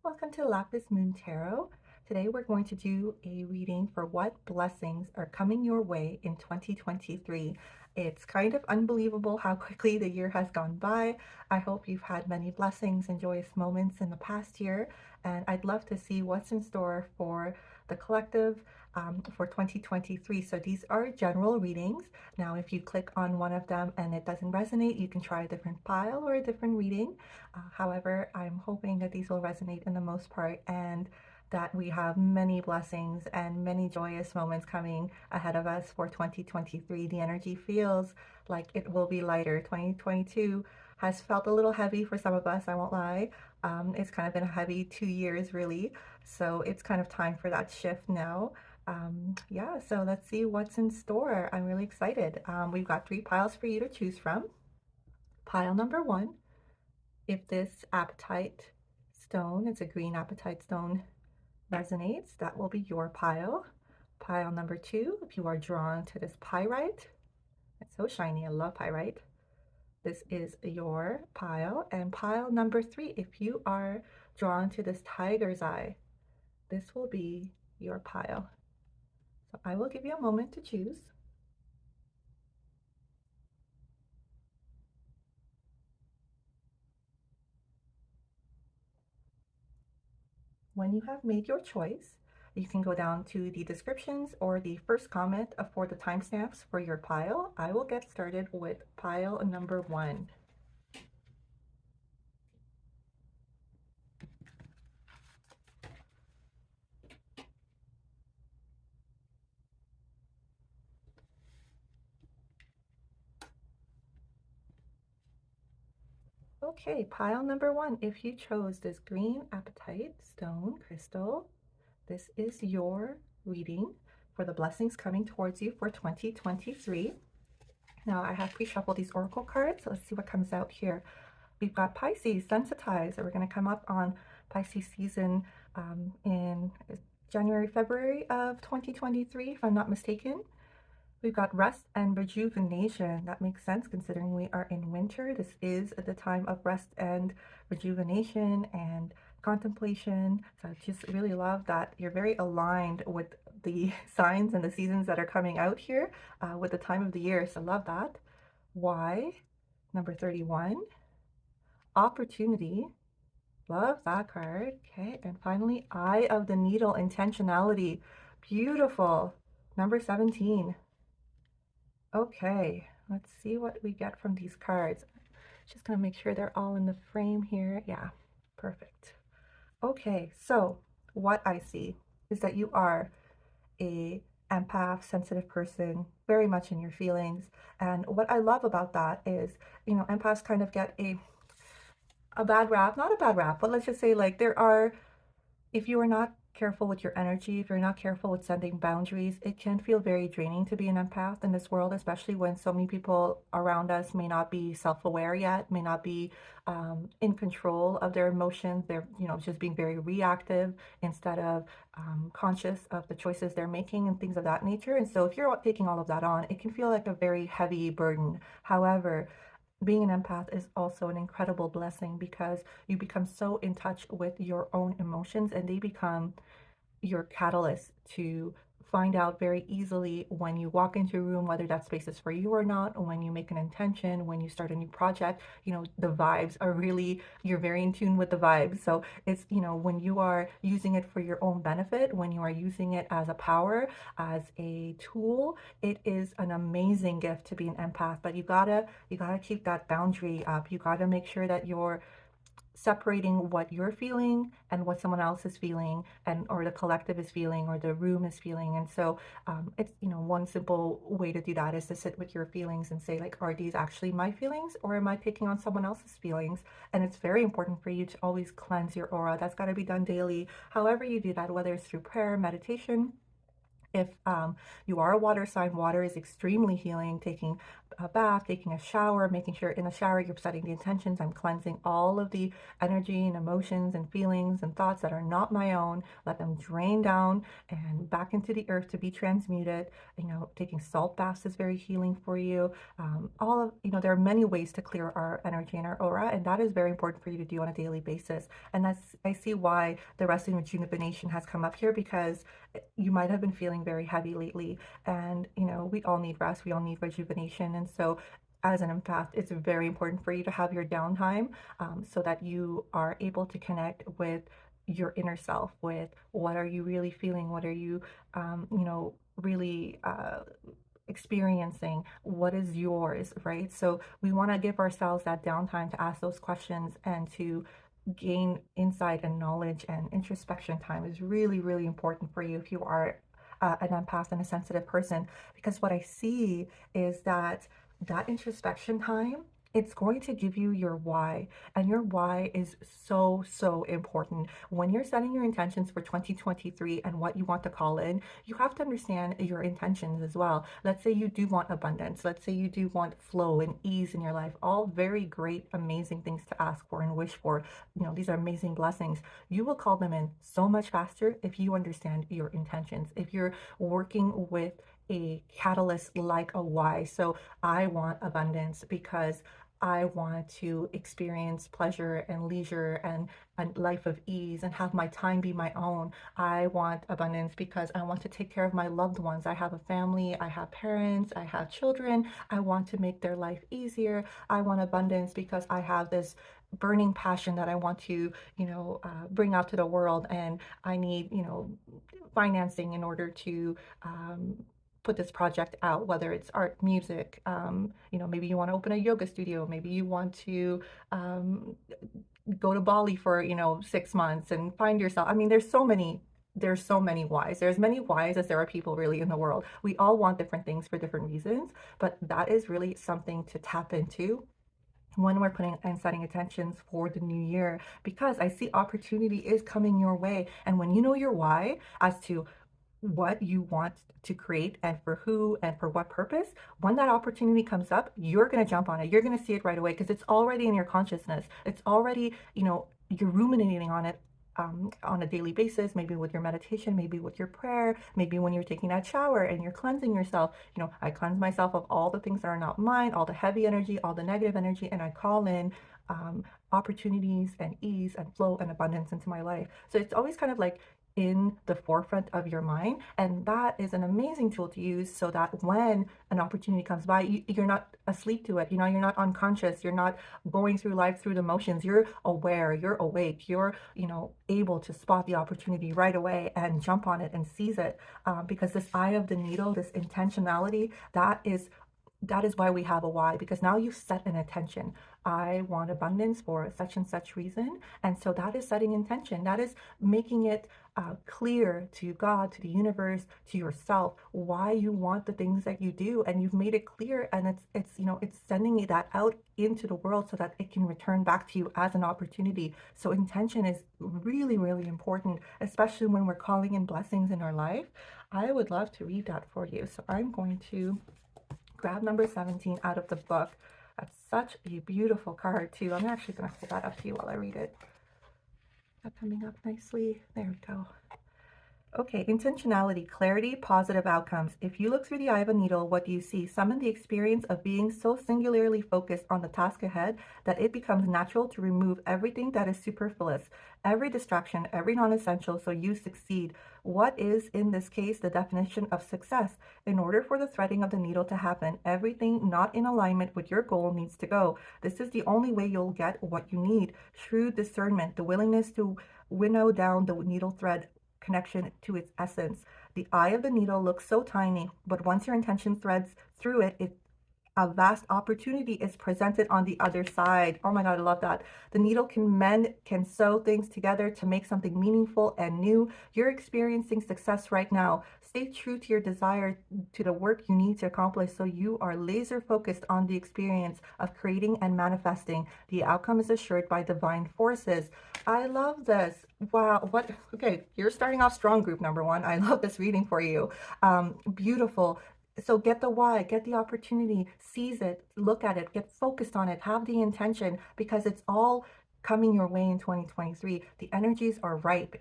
Welcome to Lapis Moon Tarot. Today we're going to do a reading for what blessings are coming your way in 2023. It's kind of unbelievable how quickly the year has gone by. I hope you've had many blessings and joyous moments in the past year, and I'd love to see what's in store for the collective for 2023. So these are general readings. Now, if you click on one of them and it doesn't resonate, you can try a different pile or a different reading. However, I'm hoping that these will resonate in the most part and that we have many blessings and many joyous moments coming ahead of us for 2023. The energy feels like it will be lighter. 2022 has felt a little heavy for some of us, I won't lie. It's kind of been a heavy 2 years, really. So it's kind of time for that shift now. Yeah, so let's see what's in store. I'm really excited. We've got 3 piles for you to choose from. Pile number 1, if this apatite stone, it's a green apatite stone, resonates, that will be your pile. Pile number 2, if you are drawn to this pyrite, it's so shiny, I love pyrite, this is your pile. And pile number 3, if you are drawn to this tiger's eye, this will be your pile. So I will give you a moment to choose. When you have made your choice, you can go down to the descriptions or the first comment for the timestamps for your pile. I will get started with pile number 1. Okay, pile number 1, if you chose this green apatite stone crystal, this is your reading for the blessings coming towards you for 2023. Now I have pre-shuffled these oracle cards, so let's see what comes out here. We've got Pisces, sensitized, and we're going to come up on Pisces season in January, February of 2023, if I'm not mistaken. We've got rest and rejuvenation. That makes sense considering we are in winter. This is the time of rest and rejuvenation and contemplation. So I just really love that you're very aligned with the signs and the seasons that are coming out here with the time of the year. So love that. Why? Number 31. Opportunity. Love that card. Okay. And finally, Eye of the Needle, intentionality. Beautiful. Number 17. Okay, let's see what we get from these cards. Just gonna make sure they're all in the frame here. Yeah, perfect. Okay, so what I see is that you are a empath, sensitive person, very much in your feelings. And what I love about that is, empaths kind of get a bad rap, not a bad rap, but let's just say like if you are not careful with your energy, if you're not careful with setting boundaries, it can feel very draining to be an empath in this world, especially when so many people around us may not be self-aware yet, may not be in control of their emotions. They're, just being very reactive instead of conscious of the choices they're making and things of that nature. And so if you're taking all of that on, it can feel like a very heavy burden. However, being an empath is also an incredible blessing because you become so in touch with your own emotions and they become your catalyst to find out very easily when you walk into a room whether that space is for you or not, when you make an intention, when you start a new project. The vibes are really, you're very in tune with the vibes. So it's, when you are using it for your own benefit, when you are using it as a power, as a tool, it is an amazing gift to be an empath. But you gotta keep that boundary up. You gotta make sure that you're separating what you're feeling and what someone else is feeling, and or the collective is feeling, or the room is feeling. And so it's, one simple way to do that is to sit with your feelings and say, like, are these actually my feelings, or am I taking on someone else's feelings? And it's very important for you to always cleanse your aura. That's got to be done daily. However you do that, whether it's through prayer, meditation, If you are a water sign, water is extremely healing. Taking a bath, taking a shower, making sure in the shower you're setting the intentions. I'm cleansing all of the energy and emotions and feelings and thoughts that are not my own. Let them drain down and back into the earth to be transmuted. You know, taking salt baths is very healing for you. All of, you know, there are many ways to clear our energy and our aura, and that is very important for you to do on a daily basis. And that's, I see why the rest in rejuvenation has come up here, because you might have been feeling very heavy lately, and you know, we all need rest, we all need rejuvenation. And so as an empath, it's very important for you to have your downtime, so that you are able to connect with your inner self, with what are you really feeling, what are you you know, really experiencing, what is yours, right? So we want to give ourselves that downtime to ask those questions and to gain insight and knowledge. And introspection time is really, really important for you if you are an empath and a sensitive person, because what I see is that that introspection time, it's going to give you your why, and your why is so, so important. When you're setting your intentions for 2023 and what you want to call in, you have to understand your intentions as well. Let's say you do want abundance. Let's say you do want flow and ease in your life. All very great, amazing things to ask for and wish for. You know, these are amazing blessings. You will call them in so much faster if you understand your intentions. If you're working with a catalyst like a why. So I want abundance because I want to experience pleasure and leisure and a life of ease and have my time be my own. I want abundance because I want to take care of my loved ones. I have a family, I have parents, I have children. I want to make their life easier. I want abundance because I have this burning passion that I want to, you know, bring out to the world, and I need, you know, financing in order to put this project out, whether it's art, music, you know, maybe you want to open a yoga studio, maybe you want to go to Bali for, you know, 6 months and find yourself. I mean, there's so many whys. There's many whys as there are people really in the world. We all want different things for different reasons, but that is really something to tap into when we're putting and setting intentions for the new year, because I see opportunity is coming your way. And when you know your why as to what you want to create and for who and for what purpose, when that opportunity comes up, you're going to jump on it. You're going to see it right away because it's already in your consciousness. It's already, you know, you're ruminating on it on a daily basis, maybe with your meditation, maybe with your prayer, maybe when you're taking that shower and you're cleansing yourself. You know, I cleanse myself of all the things that are not mine, all the heavy energy, all the negative energy, and I call in opportunities and ease and flow and abundance into my life. So it's always kind of like in the forefront of your mind, and that is an amazing tool to use so that when an opportunity comes by, you're not asleep to it. You know, you're not unconscious, you're not going through life through the motions. You're aware, you're awake, you're, you know, able to spot the opportunity right away and jump on it and seize it, because this eye of the needle, this intentionality, that is why we have a why, because now you've set an intention. I want abundance for such and such reason. And so that is setting intention. That is making it clear to God, to the universe, to yourself, why you want the things that you do. And you've made it clear, and it's you know, it's sending that out into the world so that it can return back to you as an opportunity. So intention is really, really important, especially when we're calling in blessings in our life. I would love to read that for you. So I'm going to grab number 17 out of the book. That's such a beautiful card too. I'm actually going to hold that up to you while I read it. That's coming up nicely. There we go. Okay, intentionality, clarity, positive outcomes. If you look through the eye of a needle, what do you see? Summon the experience of being so singularly focused on the task ahead that it becomes natural to remove everything that is superfluous, every distraction, every non-essential, so you succeed. What is, in this case, the definition of success? In order for the threading of the needle to happen, everything not in alignment with your goal needs to go. This is the only way you'll get what you need. Shrewd discernment, the willingness to winnow down the needle thread connection to its essence. The eye of the needle looks so tiny, but once your intention threads through it, a vast opportunity is presented on the other side. Oh my God, I love that. The needle can mend, can sew things together to make something meaningful and new. You're experiencing success right now. Stay true to your desire, to the work you need to accomplish, so you are laser focused on the experience of creating and manifesting. The outcome is assured by divine forces. I love this. Wow. What? Okay, you're starting off strong, group number one. I love this reading for you. Beautiful. So get the why, get the opportunity, seize it, look at it, get focused on it, have the intention, because it's all coming your way in 2023. The energies are ripe,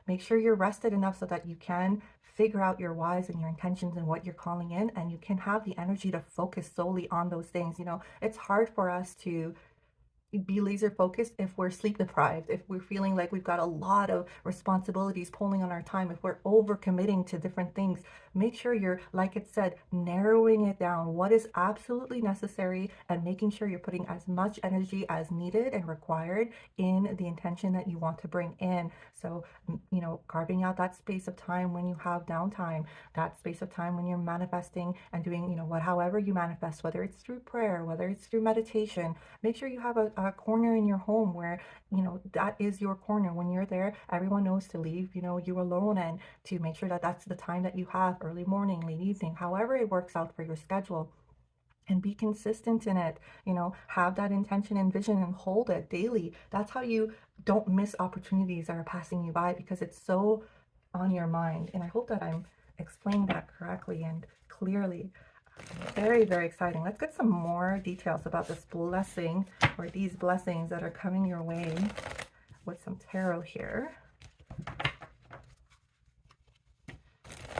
make sure you're rested enough so that you can figure out your whys and your intentions and what you're calling in, and you can have the energy to focus solely on those things. It's hard for us to be laser focused if we're sleep deprived, if we're feeling like we've got a lot of responsibilities pulling on our time, if we're over committing to different things. Make sure you're, like it said, narrowing it down, what is absolutely necessary, and making sure you're putting as much energy as needed and required in the intention that you want to bring in. So, carving out that space of time when you have downtime, that space of time when you're manifesting and doing, however you manifest, whether it's through prayer, whether it's through meditation. Make sure you have a corner in your home where, that is your corner. When you're there, everyone knows to leave, you alone, and to make sure that that's the time that you have, early morning, late evening, however it works out for your schedule. And be consistent in it, have that intention and vision and hold it daily. That's how you don't miss opportunities that are passing you by, because it's so on your mind. And I hope that I'm explaining that correctly and clearly. Very, very exciting. Let's get some more details about this blessing, or these blessings that are coming your way, with some tarot here.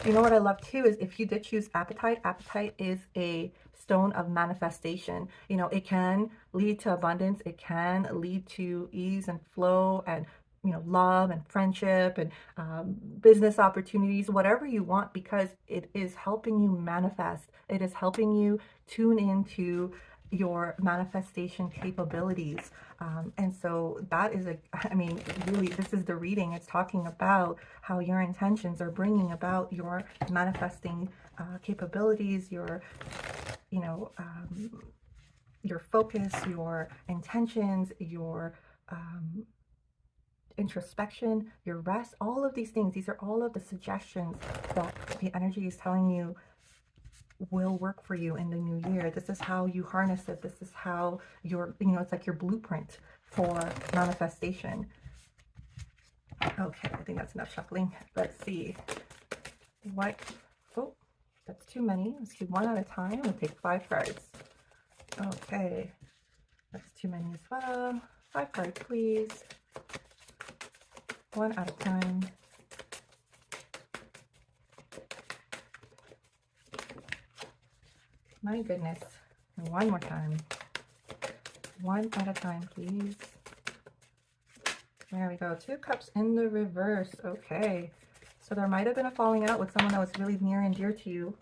What I love too is, if you did choose Apatite, Apatite is a stone of manifestation. It can lead to abundance. It can lead to ease and flow, and love and friendship, and business opportunities, whatever you want, because it is helping you manifest. It is helping you tune into your manifestation capabilities. And so that is really, this is the reading. It's talking about how your intentions are bringing about your manifesting capabilities, your focus, your intentions, your introspection, your rest, all of these things. These are all of the suggestions that the energy is telling you will work for you in the new year. This is how you harness it. This is how it's like your blueprint for manifestation. Okay, I think that's enough shuffling. Let's see. Oh, that's too many. Let's do one at a time. We'll take 5 cards. Okay, that's too many as well. 5 cards, please. One at a time. My goodness. And one more time. One at a time, please. There we go. 2 cups in the reverse. Okay. So there might have been a falling out with someone that was really near and dear to you.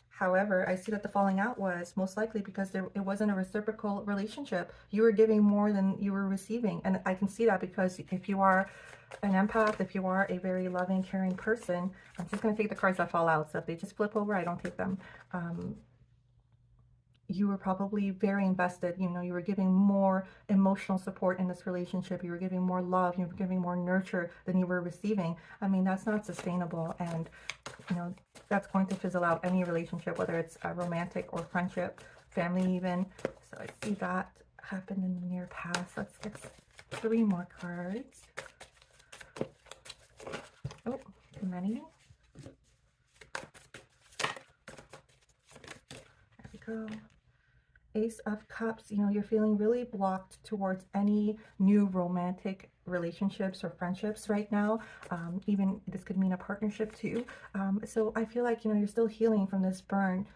However, I see that the falling out was most likely because it wasn't a reciprocal relationship. You were giving more than you were receiving. And I can see that because if you are an empath, if you are a very loving, caring person, I'm just going to take the cards that fall out. So if they just flip over, I don't take them. You were probably very invested. You were giving more emotional support in this relationship. You were giving more love. You were giving more nurture than you were receiving. That's not sustainable. And, that's going to fizzle out any relationship, whether it's a romantic or friendship, family even. So I see that happen in the near past. Let's get 3 more cards. Oh, too many. There we go. Ace of Cups, you're feeling really blocked towards any new romantic relationships or friendships right now. Even this could mean a partnership too. So I feel like, you're still healing from this burn,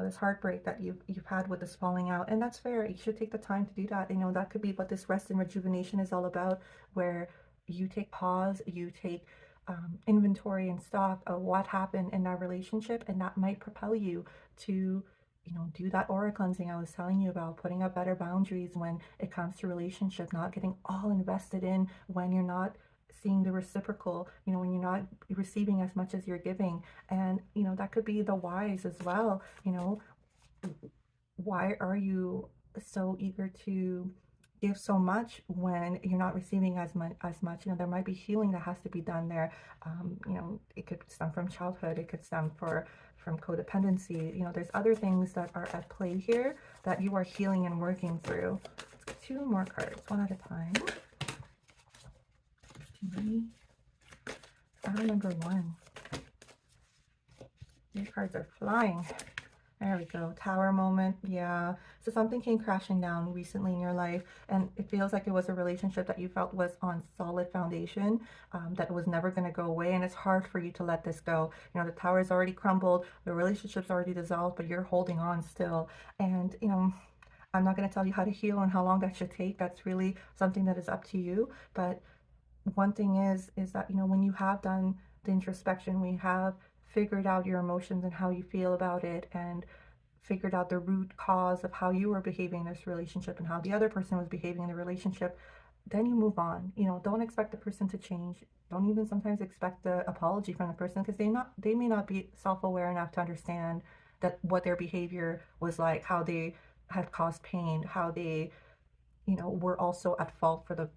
this heartbreak that you've had with this falling out. And that's fair. You should take the time to do that. That could be what this rest and rejuvenation is all about, where you take pause, you take inventory and stock of what happened in that relationship, and that might propel you to do that aura cleansing I was telling you about, putting up better boundaries when it comes to relationship, not getting all invested in when you're not seeing the reciprocal, when you're not receiving as much as you're giving. And, that could be the whys as well. why are you so eager to give so much when you're not receiving as much? You know, there might be healing that has to be done there. You know, it could stem from childhood, it could stem from codependency. You know, there's other things that are at play here that you are healing and working through. Let's get two more cards, one at a time. Too many. File number one. These cards are flying. There we go. Tower moment. Yeah. So something came crashing down recently in your life, and it feels like it was a relationship that you felt was on solid foundation, that was never going to go away. And it's hard for you to let this go. You know, the tower's already crumbled, the relationship's already dissolved, but you're holding on still. And, you know, I'm not going to tell you how to heal and how long that should take. That's really something that is up to you. But one thing is that, you know, when you have done the introspection, we have figured out your emotions and how you feel about it, and figured out the root cause of how you were behaving in this relationship and how the other person was behaving in the relationship, then you move on. You know, don't expect the person to change. Don't even sometimes expect the apology from the person, because they may not be self-aware enough to understand that what their behavior was like, how they had caused pain, how they, you know, were also at fault for the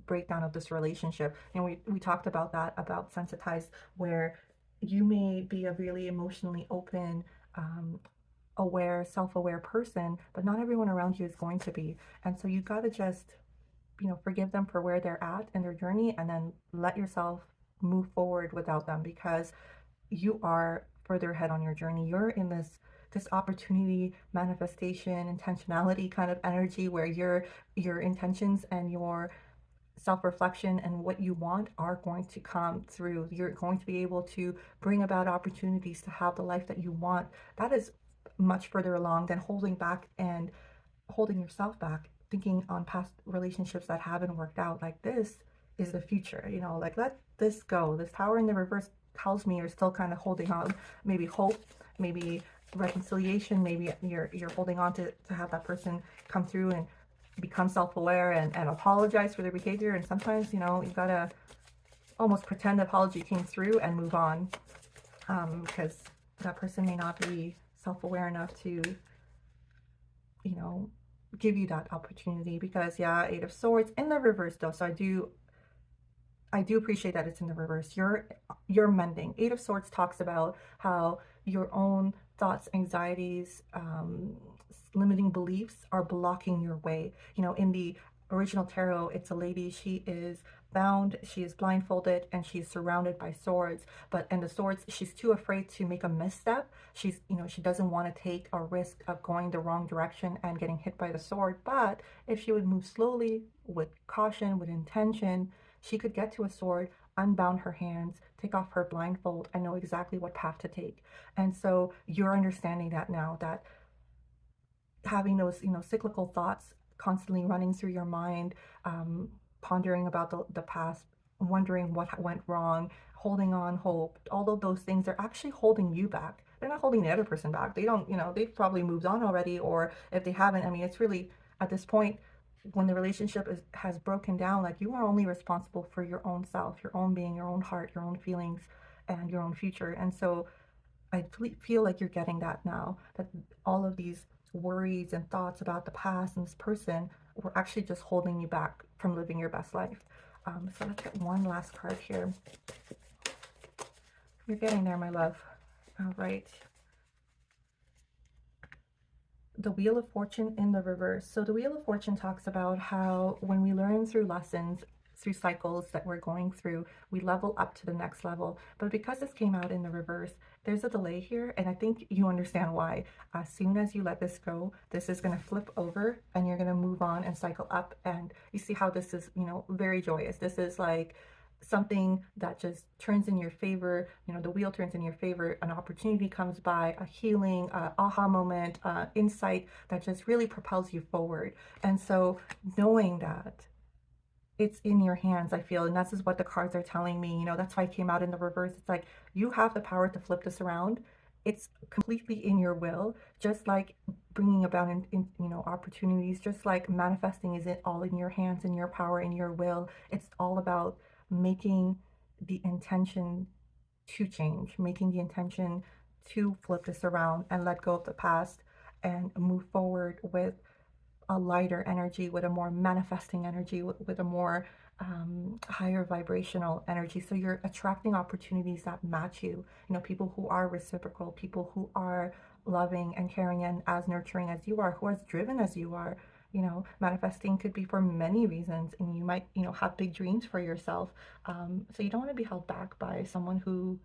breakdown of this relationship. And we talked about that, about sensitized, where you may be a really emotionally open, aware, self-aware person, but not everyone around you is going to be. And so you got to just, you know, forgive them for where they're at in their journey, and then let yourself move forward without them, because you are further ahead on your journey. You're in this opportunity, manifestation, intentionality kind of energy, where your intentions and your self-reflection and what you want are going to come through. You're going to be able to bring about opportunities to have the life that you want. That is much further along than holding back and holding yourself back, thinking on past relationships that haven't worked out. Like, this is the future, you know, like, let this go. This tower in the reverse tells me you're still kind of holding on, maybe hope, maybe reconciliation, maybe you're holding on to have that person come through and become self-aware and apologize for their behavior. And sometimes, you know, you gotta almost pretend the apology came through and move on, because that person may not be self-aware enough to, you know, give you that opportunity. Because yeah, Eight of Swords in the reverse though, so I do appreciate that it's in the reverse. You're mending. Eight of Swords talks about how your own thoughts, anxieties, limiting beliefs are blocking your way. You know, in the original tarot, it's a lady. She is bound, she is blindfolded, and she's surrounded by swords. But in the swords, she's too afraid to make a misstep. She's, you know, she doesn't want to take a risk of going the wrong direction and getting hit by the sword. But if she would move slowly, with caution, with intention, she could get to a sword, unbound her hands, take off her blindfold, and know exactly what path to take. And so you're understanding that now, that having those, you know, cyclical thoughts constantly running through your mind, pondering about the past, wondering what went wrong, holding on hope, all of those things are actually holding you back. They're not holding the other person back. They don't, you know, they've probably moved on already, or if they haven't, I mean, it's really, at this point, when the relationship has broken down, like, you are only responsible for your own self, your own being, your own heart, your own feelings, and your own future. And so I feel like you're getting that now, that all of these worries and thoughts about the past and this person were actually just holding you back from living your best life. So let's get one last card here. You're getting there, my love. All right. The Wheel of Fortune in the reverse. So the Wheel of Fortune talks about how when we learn through lessons, through cycles that we're going through, we level up to the next level. But because this came out in the reverse, there's a delay here, and I think you understand why. As soon as you let this go, this is going to flip over, and you're going to move on and cycle up. And you see how this is, you know, very joyous. This is like something that just turns in your favor. You know, the wheel turns in your favor, an opportunity comes by, a healing, aha moment, insight that just really propels you forward. And so knowing that it's in your hands, I feel, and that's just what the cards are telling me, you know, that's why it came out in the reverse. It's like, you have the power to flip this around. It's completely in your will, just like bringing about in you know, opportunities, just like manifesting, is it all in your hands, in your power, in your will. It's all about making the intention to change, making the intention to flip this around and let go of the past, and move forward with a lighter energy, with a more manifesting energy, with a more higher vibrational energy. So you're attracting opportunities that match you. You know, people who are reciprocal, people who are loving and caring and as nurturing as you are, who are as driven as you are. You know, manifesting could be for many reasons, and you might, you know, have big dreams for yourself. So you don't want to be held back by someone who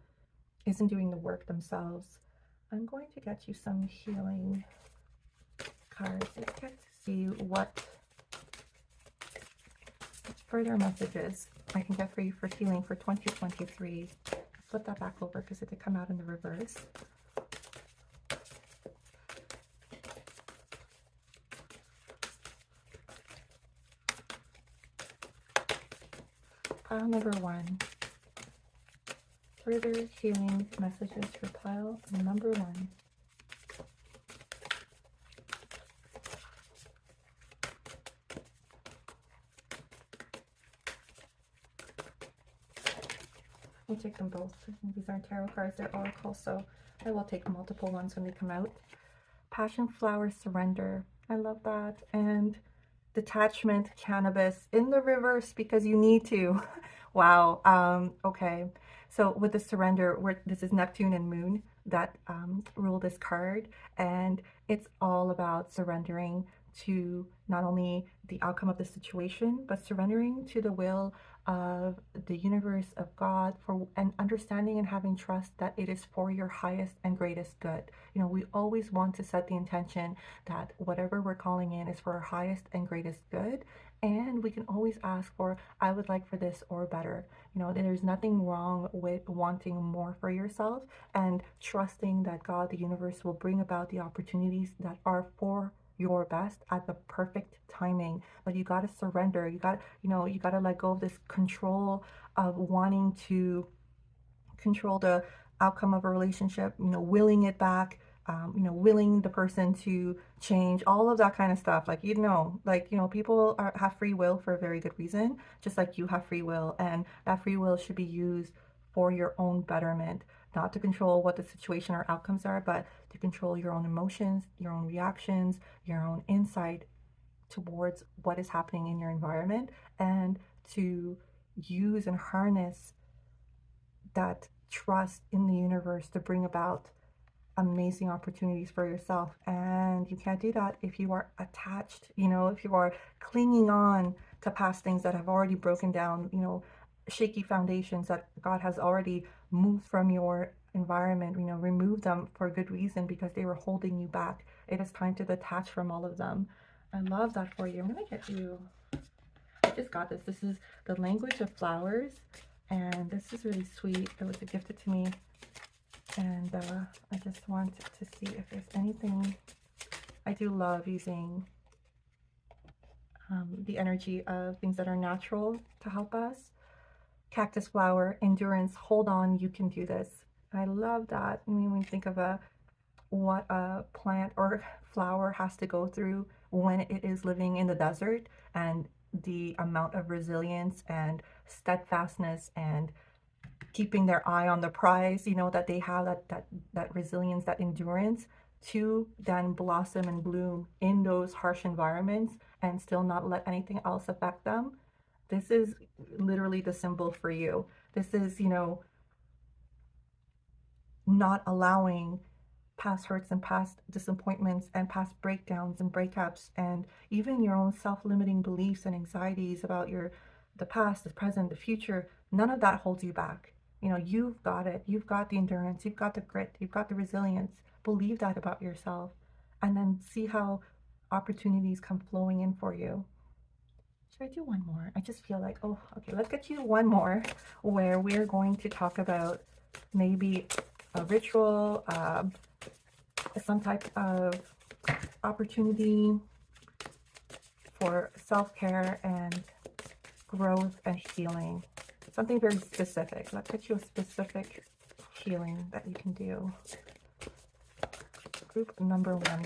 isn't doing the work themselves. I'm going to get you some healing cards. You get to see what further messages I can get for you for healing for 2023. Flip that back over because it did come out in the reverse. Pile number 1. Further healing messages for pile number 1. We'll take them both. These aren't tarot cards, they're oracles, so I will take multiple ones when they come out. Passion flower surrender. I love that. And detachment cannabis in the reverse because you need to. Wow. Okay. So with the surrender, this is Neptune and Moon that rule this card, and it's all about surrendering to not only the outcome of the situation, but surrendering to the will of the universe, of God, for and understanding and having trust that it is for your highest and greatest good. You know, we always want to set the intention that whatever we're calling in is for our highest and greatest good. And we can always ask for, I would like for this or better. You know, there's nothing wrong with wanting more for yourself and trusting that God, the universe, will bring about the opportunities that are for your best at the perfect timing. But you got to surrender. You got, you know, you got to let go of this control of wanting to control the outcome of a relationship, you know, willing it back, you know, willing the person to change, all of that kind of stuff. Like, you know, people have free will for a very good reason, just like you have free will. And that free will should be used for your own betterment, not to control what the situation or outcomes are, but to control your own emotions, your own reactions, your own insight towards what is happening in your environment, and to use and harness that trust in the universe to bring about amazing opportunities for yourself. And you can't do that if you are attached, you know, if you are clinging on to past things that have already broken down, you know, shaky foundations that God has already moved from your environment, you know, remove them for a good reason because they were holding you back. It is time to detach from all of them. I love that for you. I'm going to get you, I just got this. This is the language of flowers, and this is really sweet. It was gifted to me, and I just want to see if there's anything. I do love using the energy of things that are natural to help us. Cactus flower, endurance, hold on, you can do this. I love that. I mean, when you think of what a plant or flower has to go through when it is living in the desert, and the amount of resilience and steadfastness and keeping their eye on the prize, you know, that they have, that resilience, that endurance to then blossom and bloom in those harsh environments and still not let anything else affect them. This is literally the symbol for you. This is, you know, not allowing past hurts and past disappointments and past breakdowns and breakups and even your own self-limiting beliefs and anxieties about the past, the present, the future. None of that holds you back. You know, you've got it. You've got the endurance. You've got the grit. You've got the resilience. Believe that about yourself, and then see how opportunities come flowing in for you. Should I do one more? I just feel like, oh, okay, let's get you one more where we're going to talk about maybe a ritual, some type of opportunity for self-care and growth and healing. Something very specific. Let's get you a specific healing that you can do. Group number 1.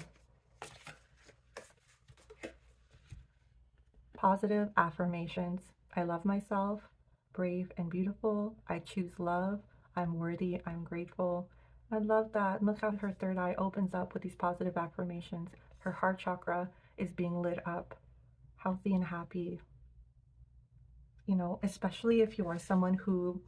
Positive affirmations. I love myself, brave and beautiful. I choose love. I'm worthy. I'm grateful. I love that. Look how her third eye opens up with these positive affirmations. Her heart chakra is being lit up, healthy and happy. You know, especially if you are someone who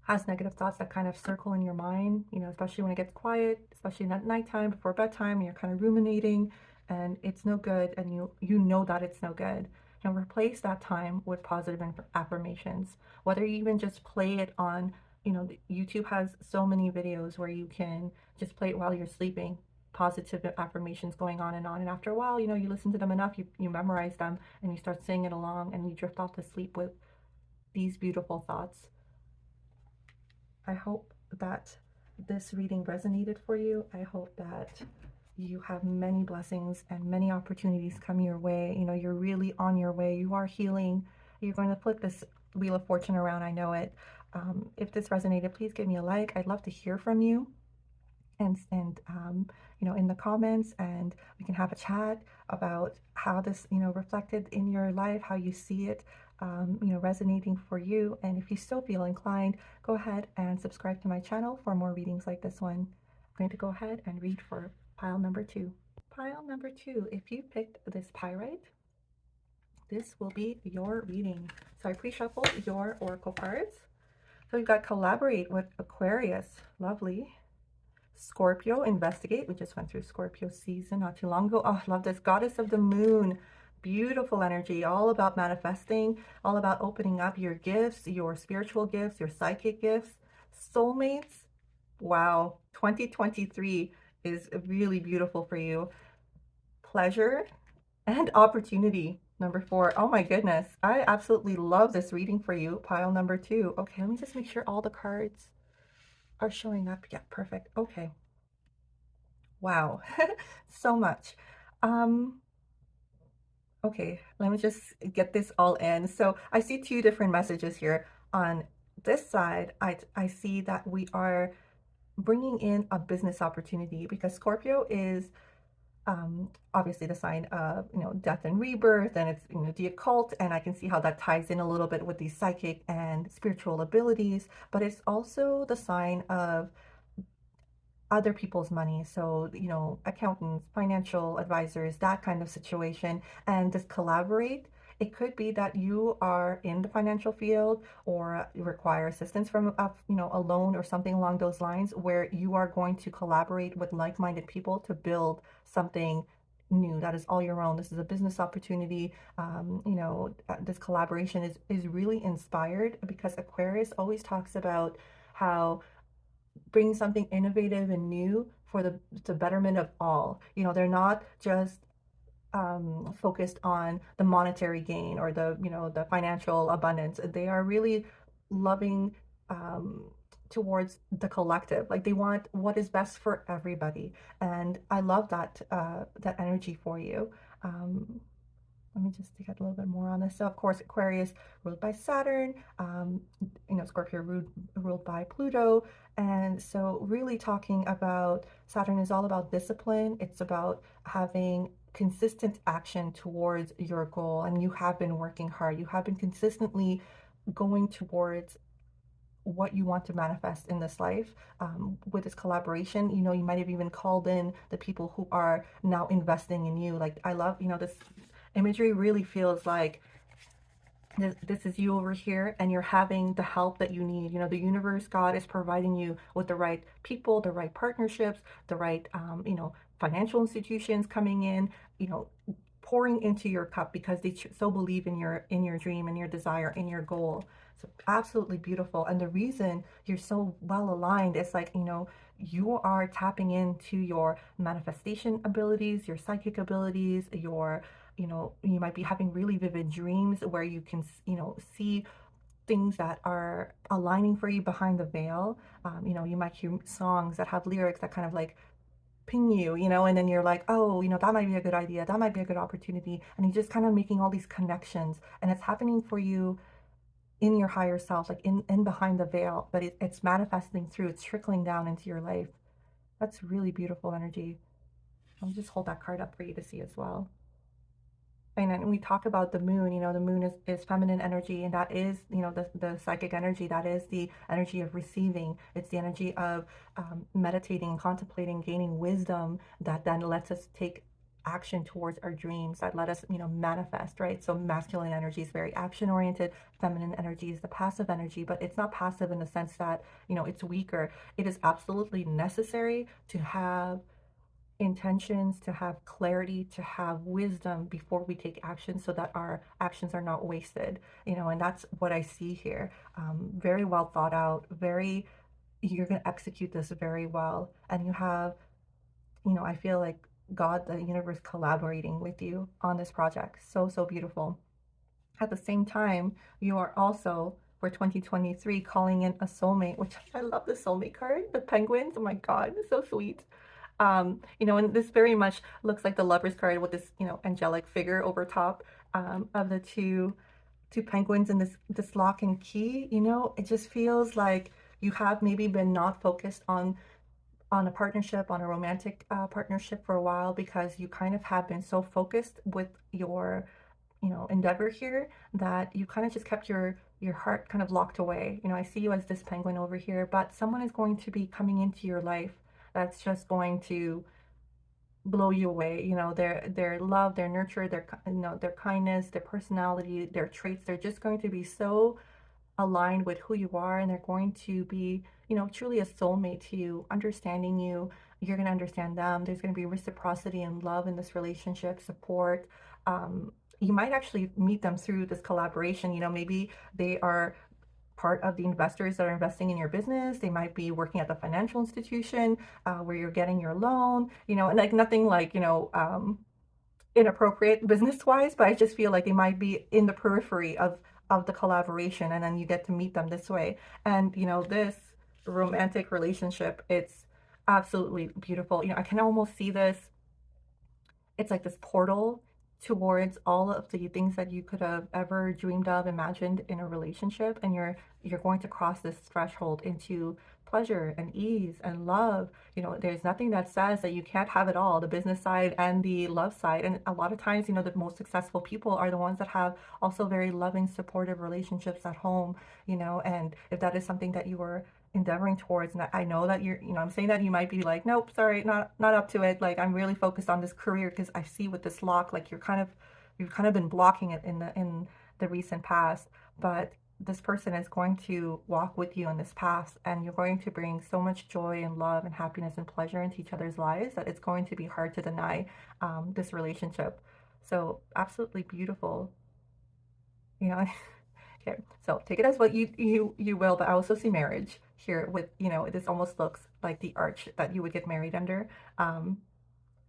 has negative thoughts that kind of circle in your mind, you know, especially when it gets quiet, especially at nighttime before bedtime, and you're kind of ruminating and it's no good, and you know that it's no good. And replace that time with positive affirmations. Whether you even just play it on, you know, YouTube has so many videos where you can just play it while you're sleeping. Positive affirmations going on, and after a while, you know, you listen to them enough, you memorize them, and you start singing it along, and you drift off to sleep with these beautiful thoughts. I hope that this reading resonated for you. I hope that you have many blessings and many opportunities come your way. You know, you're really on your way. You are healing. You're going to flip this Wheel of Fortune around. I know it. If this resonated, please give me a like. I'd love to hear from you. And you know, in the comments, and we can have a chat about how this, you know, reflected in your life, how you see it, you know, resonating for you. And if you still feel inclined, go ahead and subscribe to my channel for more readings like this one. I'm going to go ahead and read for pile number 2. Pile number 2, if you picked this pyrite, this will be your reading. So I pre-shuffled your oracle cards. So you've got collaborate with Aquarius, lovely. Scorpio, investigate. We just went through Scorpio season not too long ago. Oh, I love this. Goddess of the moon. Beautiful energy, all about manifesting, all about opening up your gifts, your spiritual gifts, your psychic gifts. Soulmates. Wow. 2023 is really beautiful for you. Pleasure and opportunity. Number 4. Oh my goodness. I absolutely love this reading for you. Pile number 2. Okay, let me just make sure all the cards are showing up. Yeah, perfect. Okay. Wow, so much. Um, okay, let me just get this all in. So I see 2 different messages here. On this side, I see that we are bringing in a business opportunity, because Scorpio is obviously the sign of, you know, death and rebirth, and it's, you know, the occult, and I can see how that ties in a little bit with these psychic and spiritual abilities, but it's also the sign of other people's money. So, you know, accountants, financial advisors, that kind of situation. And this collaborate, it could be that you are in the financial field, or you require assistance from a, you know, a loan or something along those lines, where you are going to collaborate with like-minded people to build something new that is all your own. This is a business opportunity. You know, this collaboration is really inspired, because Aquarius always talks about how bring something innovative and new for the betterment of all. You know, they're not just focused on the monetary gain or the, you know, the financial abundance. They are really loving um, towards the collective. Like, they want what is best for everybody, and I love that that energy for you. Um, Let me just get a little bit more on this. So, of course, Aquarius ruled by Saturn, you know, Scorpio ruled by Pluto. And so really talking about Saturn is all about discipline. It's about having consistent action towards your goal. And you have been working hard. You have been consistently going towards what you want to manifest in this life. With this collaboration, you know, you might have even called in the people who are now investing in you. Like, I love, you know, this imagery really feels like this is you over here, and you're having the help that you need. You know, the universe, God is providing you with the right people, the right partnerships, the right, you know, financial institutions coming in, you know, pouring into your cup, because they so believe in your dream and your desire and your goal. So absolutely beautiful. And the reason you're so well aligned is, like, you know, you are tapping into your manifestation abilities, your psychic abilities, your, you know, you might be having really vivid dreams where you can, you know, see things that are aligning for you behind the veil. You know, you might hear songs that have lyrics that kind of like ping you, you know, and then you're like, oh, you know, that might be a good idea, that might be a good opportunity, and you're just kind of making all these connections, and it's happening for you in your higher self, like in behind the veil, but it's manifesting through, it's trickling down into your life. That's really beautiful energy. I'll just hold that card up for you to see as well. And then we talk about the moon, the moon is feminine energy, and that is, the psychic energy, that is the energy of receiving. It's the energy of meditating, contemplating, gaining wisdom that then lets us take action towards our dreams, that let us, manifest, right? So masculine energy is very action oriented, feminine energy is the passive energy, but it's not passive in the sense that, it's weaker. It is absolutely necessary to have intentions, to have clarity, to have wisdom before we take action so that our actions are not wasted, and that's what I see here. Very well thought out, you're going to execute this very well. And you have, I feel like God, the universe collaborating with you on this project. So, so beautiful. At the same time, you are also for 2023 calling in a soulmate, which I love the soulmate card, the penguins. Oh my God, it's so sweet. And this very much looks like the Lovers card with this, angelic figure over top of the two penguins in this lock and key. It just feels like you have maybe been not focused on a partnership, on a romantic partnership for a while, because you kind of have been so focused with your endeavor here that you kind of just kept your heart kind of locked away. I see you as this penguin over here, but someone is going to be coming into your life that's just going to blow you away. Their love, their nurture, their kindness, their personality, their traits, they're just going to be so aligned with who you are, and they're going to be, truly a soulmate to you, understanding you. You're going to understand them. There's going to be reciprocity and love in this relationship, support. You might actually meet them through this collaboration. Maybe they are part of the investors that are investing in your business. They might be working at the financial institution where you're getting your loan, and like nothing like, inappropriate business wise, but I just feel like they might be in the periphery of the collaboration, and then you get to meet them this way. And this romantic relationship, it's absolutely beautiful. I can almost see this, it's like this portal towards all of the things that you could have ever dreamed of, imagined in a relationship, and you're going to cross this threshold into pleasure and ease and love. There's nothing that says that you can't have it all, the business side and the love side. And a lot of times, the most successful people are the ones that have also very loving, supportive relationships at home. And if that is something that you were endeavoring towards, and I know that I'm saying that you might be like, nope, sorry, not up to it, like I'm really focused on this career, because I see with this lock, like you've kind of been blocking it in the recent past. But this person is going to walk with you in this path, and you're going to bring so much joy and love and happiness and pleasure into each other's lives that it's going to be hard to deny this relationship. So absolutely beautiful. Okay, so take it as what you will, but I also see marriage here with, this almost looks like the arch that you would get married under. Um,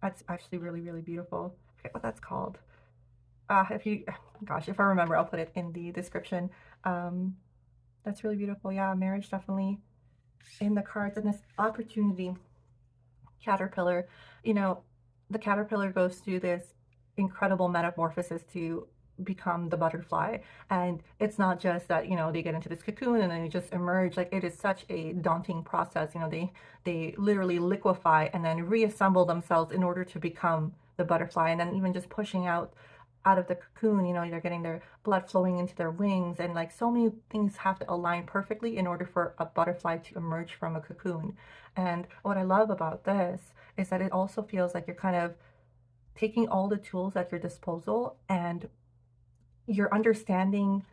that's actually really, really beautiful. I forget what that's called. If you, gosh, if I remember, I'll put it in the description. Um, that's really beautiful. Yeah, marriage definitely in the cards, and this opportunity caterpillar, you know, the caterpillar goes through this incredible metamorphosis to become the butterfly. And it's not just that, they get into this cocoon and then they just emerge. Like, it is such a daunting process. They literally liquefy and then reassemble themselves in order to become the butterfly. And then even just pushing out of the cocoon, they're getting their blood flowing into their wings, and like so many things have to align perfectly in order for a butterfly to emerge from a cocoon. And what I love about this is that it also feels like you're kind of taking all the tools at your disposal, and you're understanding,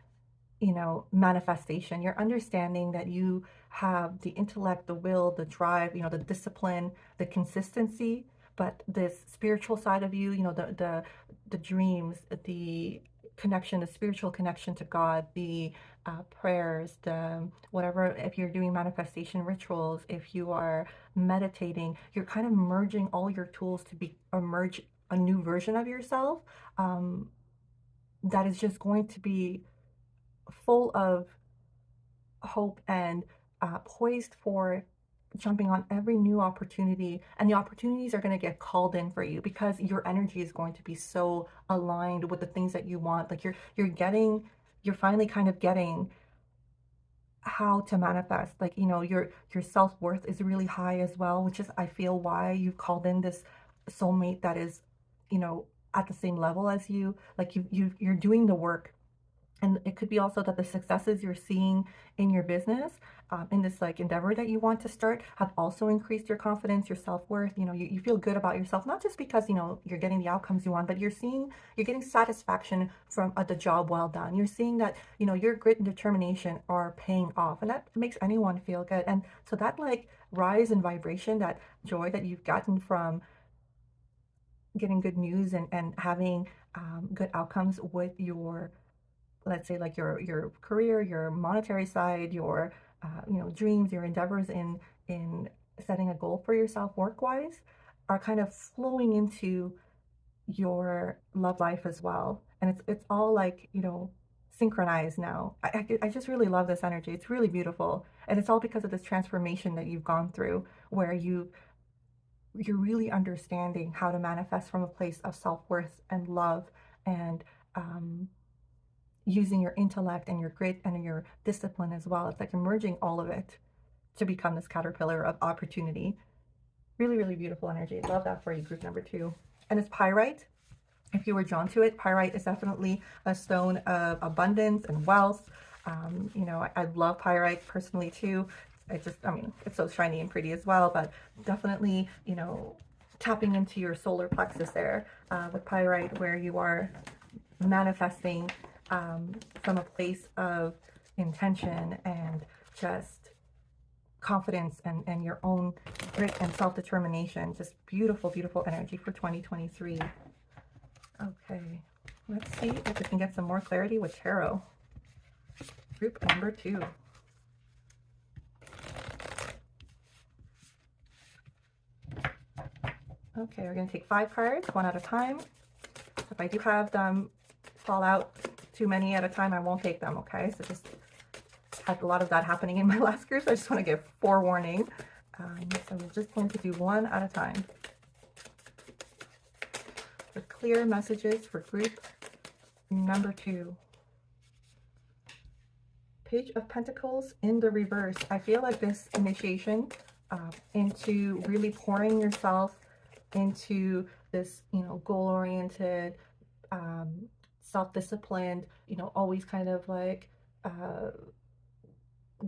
manifestation. You're understanding that you have the intellect, the will, the drive, the discipline, the consistency, but this spiritual side of you, the dreams, the connection, the spiritual connection to God, the prayers, the whatever, if you're doing manifestation rituals, if you are meditating, you're kind of merging all your tools to emerge a new version of yourself that is just going to be full of hope and poised for jumping on every new opportunity. And the opportunities are going to get called in for you because your energy is going to be so aligned with the things that you want. Like you're finally kind of getting how to manifest. Like, your self-worth is really high as well, which is, I feel, why you've called in this soulmate that is, at the same level as you, like you're doing the work. And it could be also that the successes you're seeing in your business, in this like endeavor that you want to start, have also increased your confidence, your self-worth. You know, you feel good about yourself, not just because, you know, you're getting the outcomes you want, but you're getting satisfaction from the job well done. You're seeing that, you know, your grit and determination are paying off, and that makes anyone feel good. And so that like rise in vibration, that joy that you've gotten from getting good news and having good outcomes with your, let's say, like your career, your monetary side, your you know, dreams, your endeavors in setting a goal for yourself work wise, are kind of flowing into your love life as well. And it's all like, you know, synchronized now. I just really love this energy. It's really beautiful, and it's all because of this transformation that you've gone through, where you're really understanding how to manifest from a place of self-worth and love, and using your intellect and your grit and your discipline as well. It's like you're merging all of it to become this caterpillar of opportunity. Really, really beautiful energy. Love that for you, group number 2. And it's pyrite. If you were drawn to it, pyrite is definitely a stone of abundance and wealth. You know, I love pyrite personally too. I mean, it's so shiny and pretty as well, but definitely, you know, tapping into your solar plexus there with pyrite, where you are manifesting from a place of intention and just confidence and your own grit and self-determination. Just beautiful, beautiful energy for 2023. Okay, let's see if we can get some more clarity with tarot. Group number 2. Okay, we're going to take 5 cards, one at a time. If I do have them fall out too many at a time, I won't take them, okay? So just had a lot of that happening in my last group, so I just want to give forewarning. So we're just going to do one at a time. For clear messages for group number 2. Page of Pentacles in the reverse. I feel like this initiation into really pouring yourself into this, you know, goal-oriented, self-disciplined, you know, always kind of like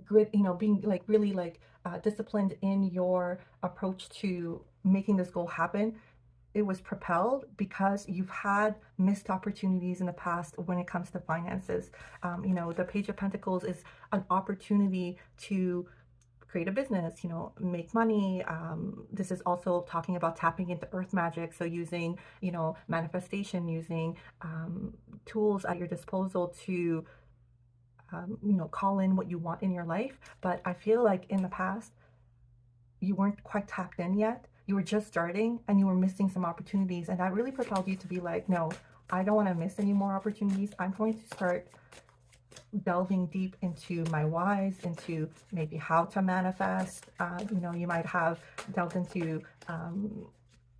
grit, you know, being like really like disciplined in your approach to making this goal happen. It was propelled because you've had missed opportunities in the past when it comes to finances. You know, the Page of Pentacles is an opportunity to create a business, you know, make money. This is also talking about tapping into earth magic. So using, you know, manifestation, using tools at your disposal to, you know, call in what you want in your life. But I feel like in the past, you weren't quite tapped in yet. You were just starting and you were missing some opportunities. And that really propelled you to be like, no, I don't want to miss any more opportunities. I'm going to start delving deep into my whys, into maybe how to manifest. You know, you might have delved into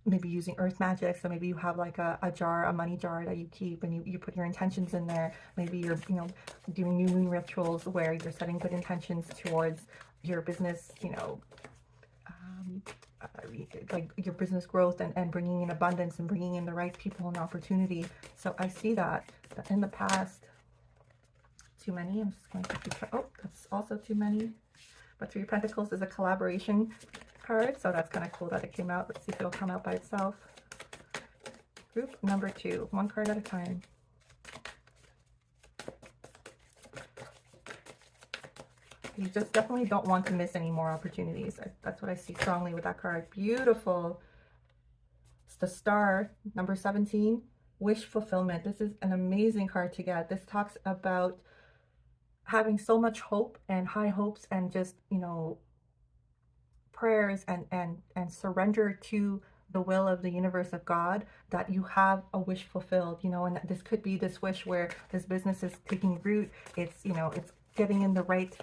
maybe using earth magic. So maybe you have like a jar, a money jar that you keep, and you put your intentions in there. Maybe you're, you know, doing new moon rituals where you're setting good intentions towards your business, you know, like your business growth and bringing in abundance and bringing in the right people and opportunity. So I see that in the past. Too many. I'm just going to keep, oh, that's also too many. But 3 of Pentacles is a collaboration card, so that's kind of cool that it came out. Let's see if it'll come out by itself. Group number 2, 1 card at a time. You just definitely don't want to miss any more opportunities. That's what I see strongly with that card. Beautiful. It's the Star, number 17, wish fulfillment. This is an amazing card to get. This talks about having so much hope and high hopes and just, you know, prayers and surrender to the will of the universe, of God, that you have a wish fulfilled, you know. And this could be this wish where this business is taking root. It's, you know, it's getting in the right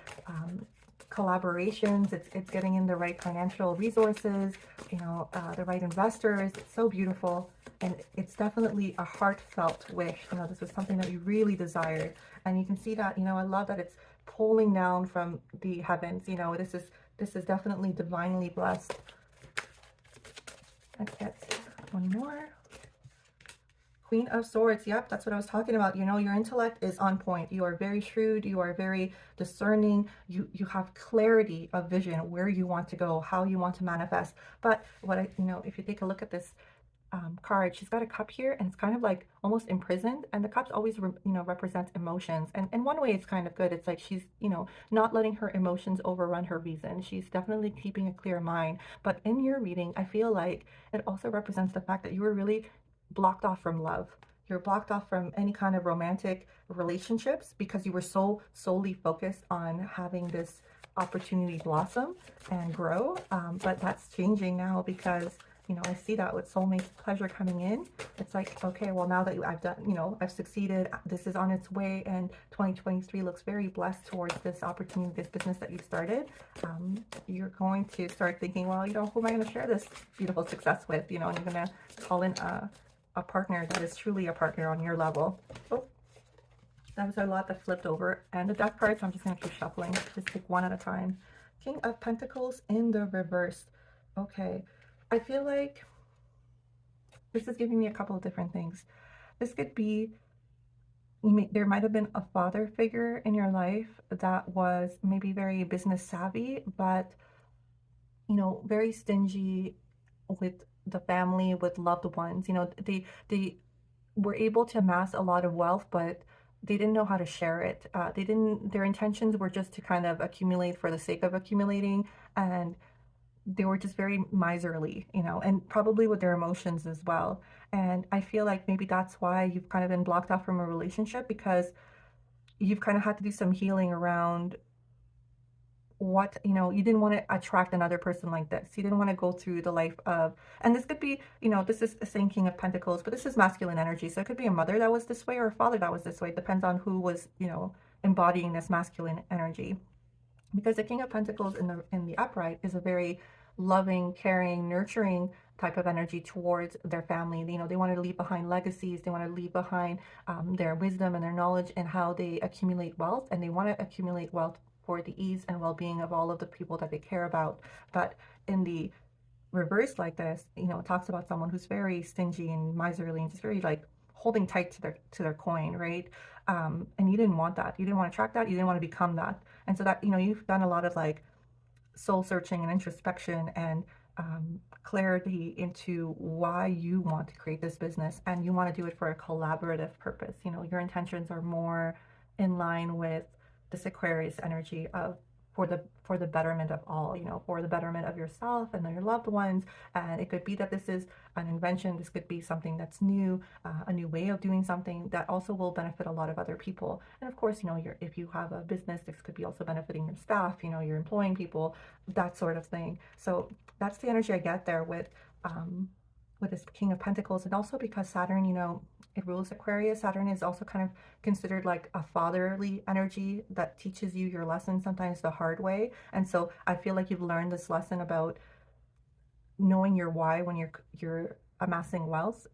collaborations, it's getting in the right financial resources, you know, the right investors. It's so beautiful, and it's definitely a heartfelt wish. You know, this was something that you really desired, and you can see that, you know, I love that it's pulling down from the heavens. You know, this is definitely divinely blessed. Let's get one more. Queen of Swords. Yep, that's what I was talking about. You know, your intellect is on point. You are very shrewd. You are very discerning. You have clarity of vision, where you want to go, how you want to manifest. But what I, you know, if you take a look at this card, she's got a cup here, and it's kind of like almost imprisoned. And the cups always, you know, represents emotions. And in one way, it's kind of good. It's like she's, you know, not letting her emotions overrun her reason. She's definitely keeping a clear mind. But in your reading, I feel like it also represents the fact that you were really blocked off from love. You're blocked off from any kind of romantic relationships because you were so solely focused on having this opportunity blossom and grow. But that's changing now because, you know, I see that with soulmate pleasure coming in. It's like, okay, well, now that I've done, you know, I've succeeded, this is on its way, and 2023 looks very blessed towards this opportunity, this business that you started. You're going to start thinking, well, you know, who am I going to share this beautiful success with? You know, and you're going to call in a partner that is truly a partner on your level. Oh, that was a lot that flipped over. And the deck cards, I'm just going to keep shuffling. Just take one at a time. King of Pentacles in the reverse. Okay. I feel like this is giving me a couple of different things. This could be, there might have been a father figure in your life that was maybe very business savvy, but, you know, very stingy with the family, with loved ones. You know, they were able to amass a lot of wealth, but they didn't know how to share it. Their intentions were just to kind of accumulate for the sake of accumulating, and they were just very miserly, you know, and probably with their emotions as well. And I feel like maybe that's why you've kind of been blocked off from a relationship, because you've kind of had to do some healing around what, you know, you didn't want to attract another person like this. You didn't want to go through the life of, and this could be, you know, this is saying King of Pentacles, but this is masculine energy. So it could be a mother that was this way or a father that was this way. It depends on who was, you know, embodying this masculine energy. Because the King of Pentacles in the upright is a very loving, caring, nurturing type of energy towards their family. You know, they want to leave behind legacies. They want to leave behind their wisdom and their knowledge and how they accumulate wealth. And they want to accumulate wealth for the ease and well-being of all of the people that they care about. But in the reverse like this, you know, it talks about someone who's very stingy and miserly and just very like holding tight to their coin, right? And you didn't want that. You didn't want to attract that. You didn't want to become that. And so that, you know, you've done a lot of like soul searching and introspection and clarity into why you want to create this business, and you want to do it for a collaborative purpose. You know, your intentions are more in line with this Aquarius energy of for the betterment of all, you know, for the betterment of yourself and your loved ones. And it could be that this is an invention. This could be something that's new, a new way of doing something that also will benefit a lot of other people. And of course, you know, if you have a business, this could be also benefiting your staff. You know, you're employing people, that sort of thing. So that's the energy I get there with this King of Pentacles. And also because Saturn, you know, it rules Aquarius. Saturn is also kind of considered like a fatherly energy that teaches you your lesson sometimes the hard way. And so I feel like you've learned this lesson about knowing your why when you're amassing wealth,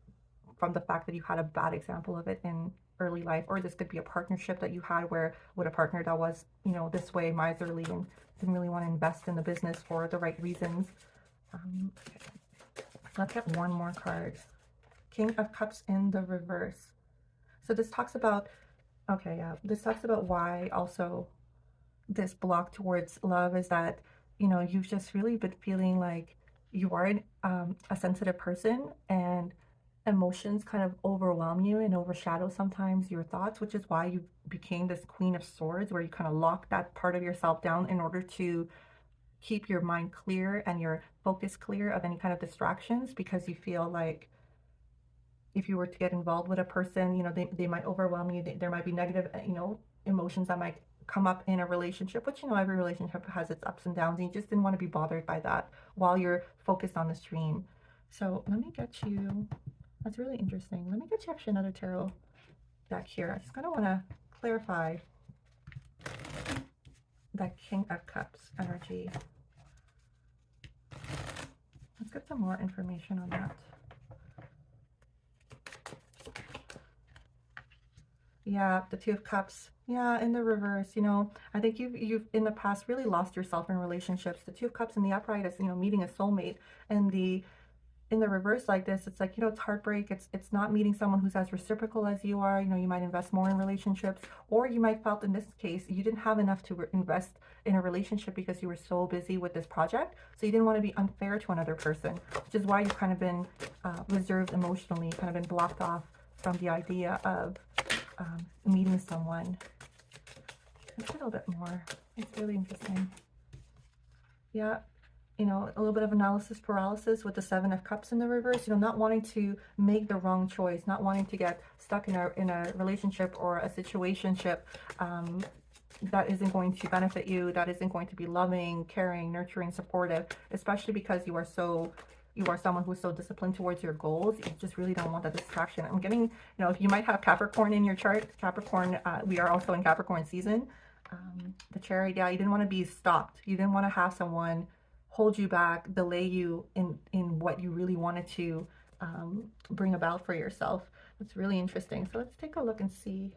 from the fact that you had a bad example of it in early life. Or this could be a partnership that you had where with a partner that was, you know, this way, miserly, and didn't really want to invest in the business for the right reasons. Okay. Let's get one more card. King of Cups in the reverse. So this talks about, okay, yeah, this talks about why also this block towards love is that, you know, you've just really been feeling like you are a sensitive person, and emotions kind of overwhelm you and overshadow sometimes your thoughts, which is why you became this Queen of Swords, where you kind of lock that part of yourself down in order to keep your mind clear and your focus clear of any kind of distractions, because you feel like if you were to get involved with a person, you know, they might overwhelm you. There might be negative, you know, emotions that might come up in a relationship, which, you know, every relationship has its ups and downs, and you just didn't want to be bothered by that while you're focused on the stream. So let me get you, that's really interesting. Let me get you actually another tarot deck here. I just kind of want to clarify that King of Cups energy. Let's get some more information on that. Yeah, the Two of Cups. Yeah, in the reverse, you know, I think you've in the past really lost yourself in relationships. The Two of Cups in the upright is, you know, meeting a soulmate, and in the reverse like this, it's like, it's heartbreak. It's not meeting someone who's as reciprocal as you are. You might invest more in relationships, or you might felt in this case you didn't have enough to invest in a relationship because you were so busy with this project. So you didn't want to be unfair to another person, which is why you've kind of been reserved emotionally, kind of been blocked off from the idea of meeting someone. Let's a little bit more. It's really interesting. Yeah. A little bit of analysis paralysis with the Seven of Cups in the reverse, not wanting to make the wrong choice, not wanting to get stuck in a relationship or a situationship that isn't going to benefit you, that isn't going to be loving, caring, nurturing, supportive, especially because you are someone who's so disciplined towards your goals. You just really don't want that distraction. I'm getting, if you might have Capricorn in your chart, Capricorn, we are also in Capricorn season. The Chariot, yeah, you didn't want to be stopped. You didn't want to have someone hold you back, delay you in what you really wanted to bring about for yourself. It's really interesting. So let's take a look and see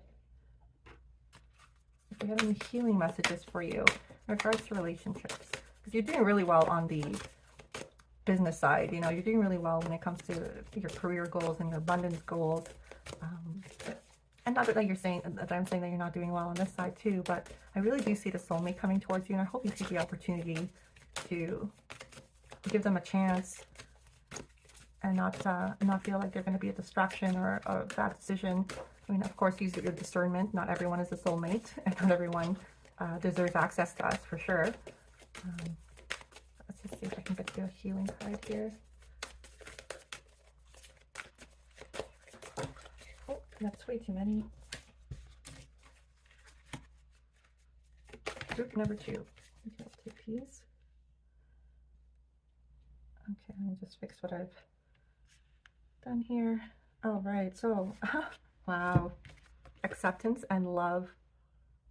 if we have any healing messages for you in regards to relationships. Because you're doing really well on the business side. You're doing really well when it comes to your career goals and your abundance goals. And not that I'm saying that you're not doing well on this side too, but I really do see the soulmate coming towards you, and I hope you take the opportunity to give them a chance and not feel like they're going to be a distraction or a bad decision. I mean, of course, use your discernment. Not everyone is a soulmate, and not everyone deserves access to us, for sure. Let's just see if I can get you a healing card here. Oh, that's way too many. Group number 2. Okay, I'll take these. Okay, let me just fix what I've done here. All right, so, wow. Acceptance and love.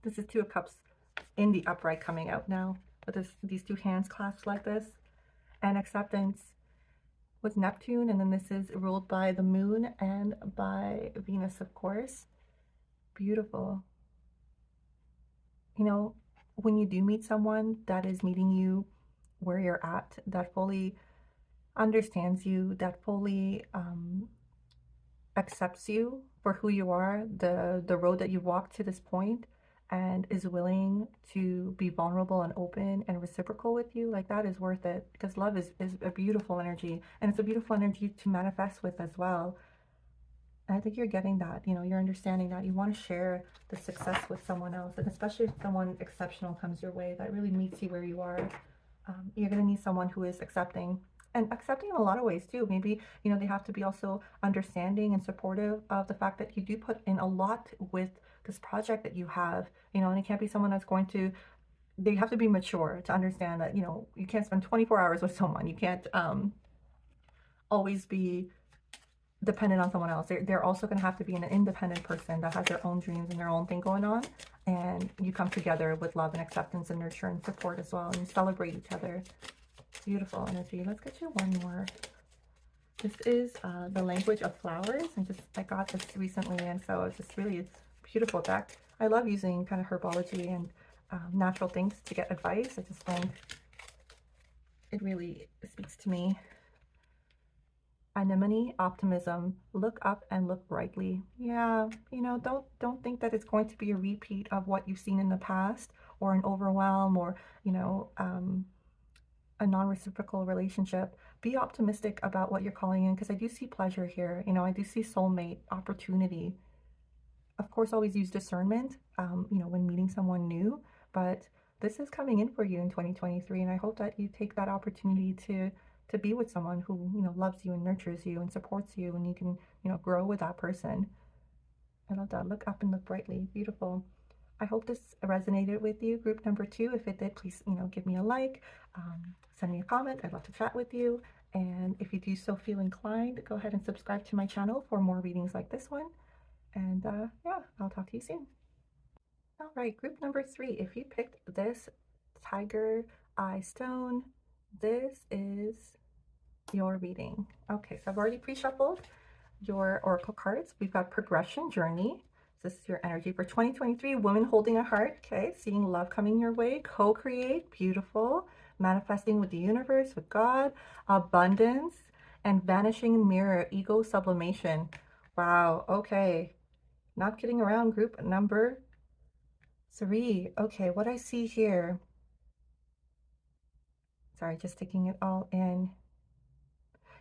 This is Two of Cups in the upright coming out now, with these two hands clasped like this. And acceptance with Neptune, and then this is ruled by the moon and by Venus, of course. Beautiful. When you do meet someone that is meeting you where you're at, that fully understands you, that fully accepts you for who you are, the road that you've walked to this point, and is willing to be vulnerable and open and reciprocal with you, like, that is worth it, because love is a beautiful energy, and it's a beautiful energy to manifest with as well. And I think you're getting that, you're understanding that you want to share the success with someone else, and especially if someone exceptional comes your way that really meets you where you are. You're going to need someone who is accepting in a lot of ways too. Maybe, they have to be also understanding and supportive of the fact that you do put in a lot with this project that you have, and it can't be someone that's going to, they have to be mature to understand that, you can't spend 24 hours with someone. You can't always be dependent on someone else. They're also going to have to be an independent person that has their own dreams and their own thing going on, and you come together with love and acceptance and nurture and support as well, and you celebrate each other. Beautiful energy. Let's get you one more. This is the language of flowers, and I got this recently, and so it's just really beautiful deck. I love using kind of herbology and natural things to get advice. I just think it really speaks to me. Anemone, optimism, look up and look brightly. Yeah, don't think that it's going to be a repeat of what you've seen in the past, or an overwhelm, or a non-reciprocal relationship. Be optimistic about what you're calling in, because I do see pleasure here. I do see soulmate, opportunity. Of course, always use discernment, when meeting someone new, but this is coming in for you in 2023, and I hope that you take that opportunity to be with someone who, loves you and nurtures you and supports you, and you can, grow with that person. I love that. Look up and look brightly. Beautiful. I hope this resonated with you, group number 2. If it did, please, give me a like, send me a comment. I'd love to chat with you. And if you do so feel inclined, go ahead and subscribe to my channel for more readings like this one. And yeah, I'll talk to you soon. All right, group number 3. If you picked this tiger eye stone, this is your reading. Okay, so I've already pre-shuffled your oracle cards. We've got progression, journey. This is your energy for 2023. Woman holding a heart. Okay, seeing love coming your way. Co-create. Beautiful. Manifesting with the universe, with God. Abundance. and vanishing mirror, ego sublimation. Wow, okay. Not kidding around, group number 3. Okay, what I see here, sorry, just taking it all in.